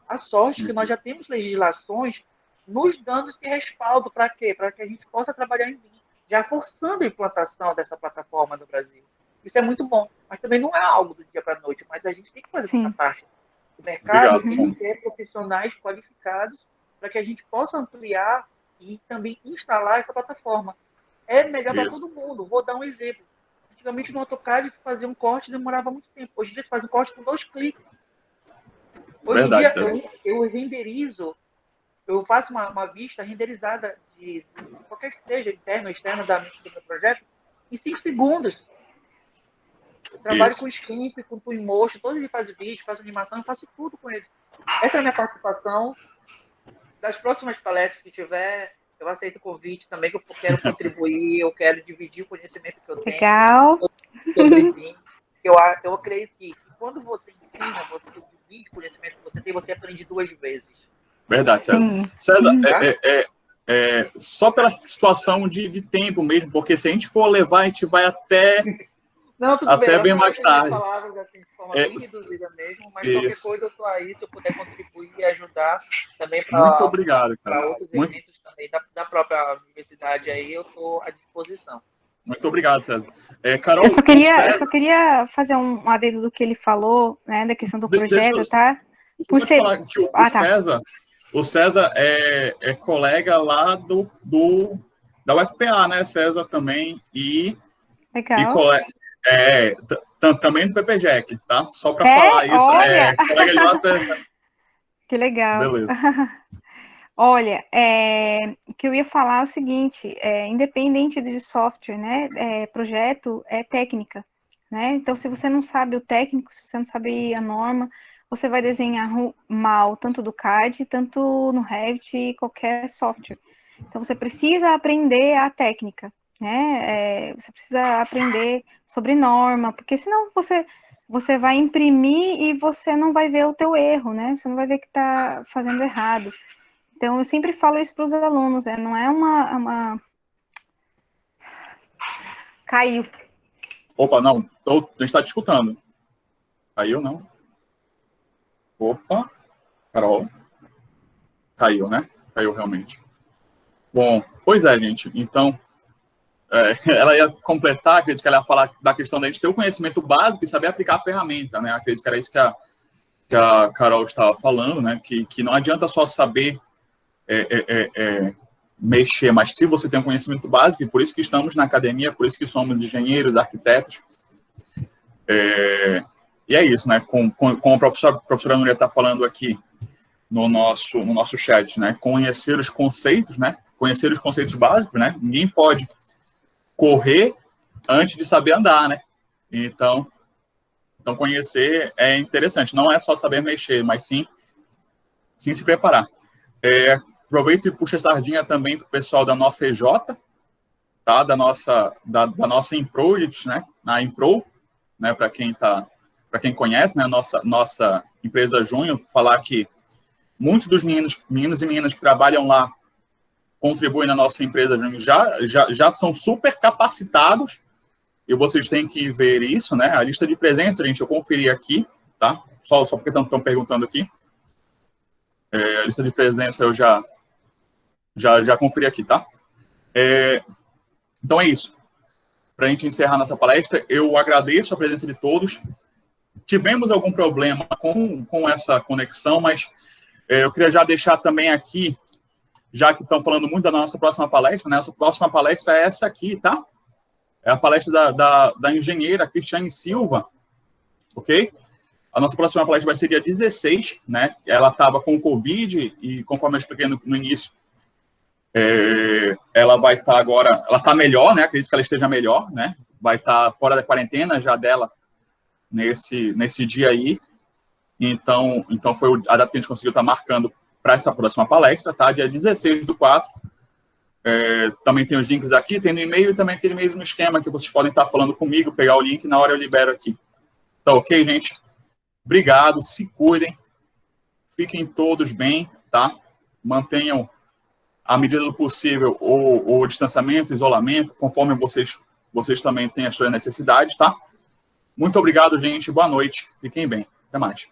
A sorte que nós já temos legislações nos dando esse respaldo para quê? Para que a gente possa trabalhar em BIM, já forçando a implantação dessa plataforma no Brasil. Isso é muito bom, mas também não é algo do dia para a noite, mas a gente tem que fazer essa parte. O mercado tem que ter profissionais qualificados para que a gente possa ampliar e também instalar essa plataforma. É melhor para todo mundo. Vou dar um exemplo. Antigamente no AutoCAD fazer um corte demorava muito tempo. Hoje em dia faz um corte com 2 cliques. Hoje em dia eu renderizo, eu faço uma vista renderizada de qualquer que seja, interno ou externo do meu projeto, em 5 segundos. Eu trabalho com Skimp, com Twinmotion, todos eles fazem vídeo, fazem animação, eu faço tudo com eles. Essa é a minha participação. Das próximas palestras que tiver, eu aceito o convite também, que eu quero contribuir, eu quero dividir o conhecimento que eu tenho. Legal. Sobre BIM. Eu acredito que quando você ensina, você divide o conhecimento que você tem, você aprende 2 vezes. Verdade, César. César, só pela situação de tempo mesmo, porque se a gente for levar, a gente vai até bem mais tarde. Palavras, assim, de forma bem reduzida mesmo, mas qualquer coisa eu estou aí, se eu puder contribuir e ajudar também para outros eventos também da própria universidade aí, eu estou à disposição. Muito obrigado, César. Carol, eu só queria fazer um adendo do que ele falou, né, da questão do projeto, tá? Falar que o O César é colega lá da UFPA, né? César também e também do PPJEC, tá? Só para falar isso. Olha! Colega de lá. Que legal. Beleza. Olha, o que eu ia falar é o seguinte, independente de software, né, projeto é técnica, né? Então, se você não sabe o técnico, se você não sabe a norma, você vai desenhar mal, tanto do CAD, tanto no Revit e qualquer software. Então, você precisa aprender a técnica, né? Você precisa aprender sobre norma, porque senão você vai imprimir e você não vai ver o teu erro, né? Você não vai ver que está fazendo errado. Então, eu sempre falo isso para os alunos, não é uma... Caiu. Opa, não, a gente está te escutando. Caiu, não? Opa, Carol. Caiu, né? Caiu realmente. Bom, pois é, gente. Então, ela ia completar, acredito que ela ia falar da questão da gente ter o conhecimento básico e saber aplicar a ferramenta, né? Acredito que era isso que a Carol estava falando, né? Que não adianta só saber mexer, mas se você tem um conhecimento básico, e por isso que estamos na academia, por isso que somos engenheiros, arquitetos, e é isso, né? Como a professora Núria está falando aqui no nosso chat, né? Conhecer os conceitos, né? Conhecer os conceitos básicos, né? Ninguém pode correr antes de saber andar, né? Então conhecer é interessante. Não é só saber mexer, mas sim se preparar. Aproveito e puxo a sardinha também para o pessoal da nossa EJ, tá? Da nossa Improject, né? A Impro, né? Para quem conhece, né? Nossa empresa Júnior, falar que muitos dos meninos e meninas que trabalham lá contribuem na nossa empresa Júnior já são super capacitados, e vocês têm que ver isso, né? A lista de presença, gente, eu conferi aqui, tá? Só porque estão perguntando aqui. A lista de presença eu já conferi aqui, tá? Então é isso. Para a gente encerrar nossa palestra, eu agradeço a presença de todos. Tivemos algum problema com essa conexão, mas eu queria já deixar também aqui, já que estão falando muito da nossa próxima palestra, né? Nossa próxima palestra é essa aqui, tá? É a palestra da engenheira Cristiane Silva, ok? A nossa próxima palestra vai ser dia 16, né? Ela estava com Covid e, conforme eu expliquei no início, ela vai estar agora... Ela está melhor, né? Acredito que ela esteja melhor, né? Vai estar fora da quarentena já dela nesse dia aí. Então foi a data que a gente conseguiu estar marcando para essa próxima palestra, tá? Dia 16/4. Também tem os links aqui, tem no e-mail e também aquele mesmo esquema que vocês podem estar falando comigo, pegar o link e na hora eu libero aqui. Tá ok, gente? Obrigado, se cuidem, fiquem todos bem, tá? Mantenham, à medida do possível, o distanciamento, isolamento, conforme vocês também têm as suas necessidades, tá? Muito obrigado, gente. Boa noite. Fiquem bem. Até mais.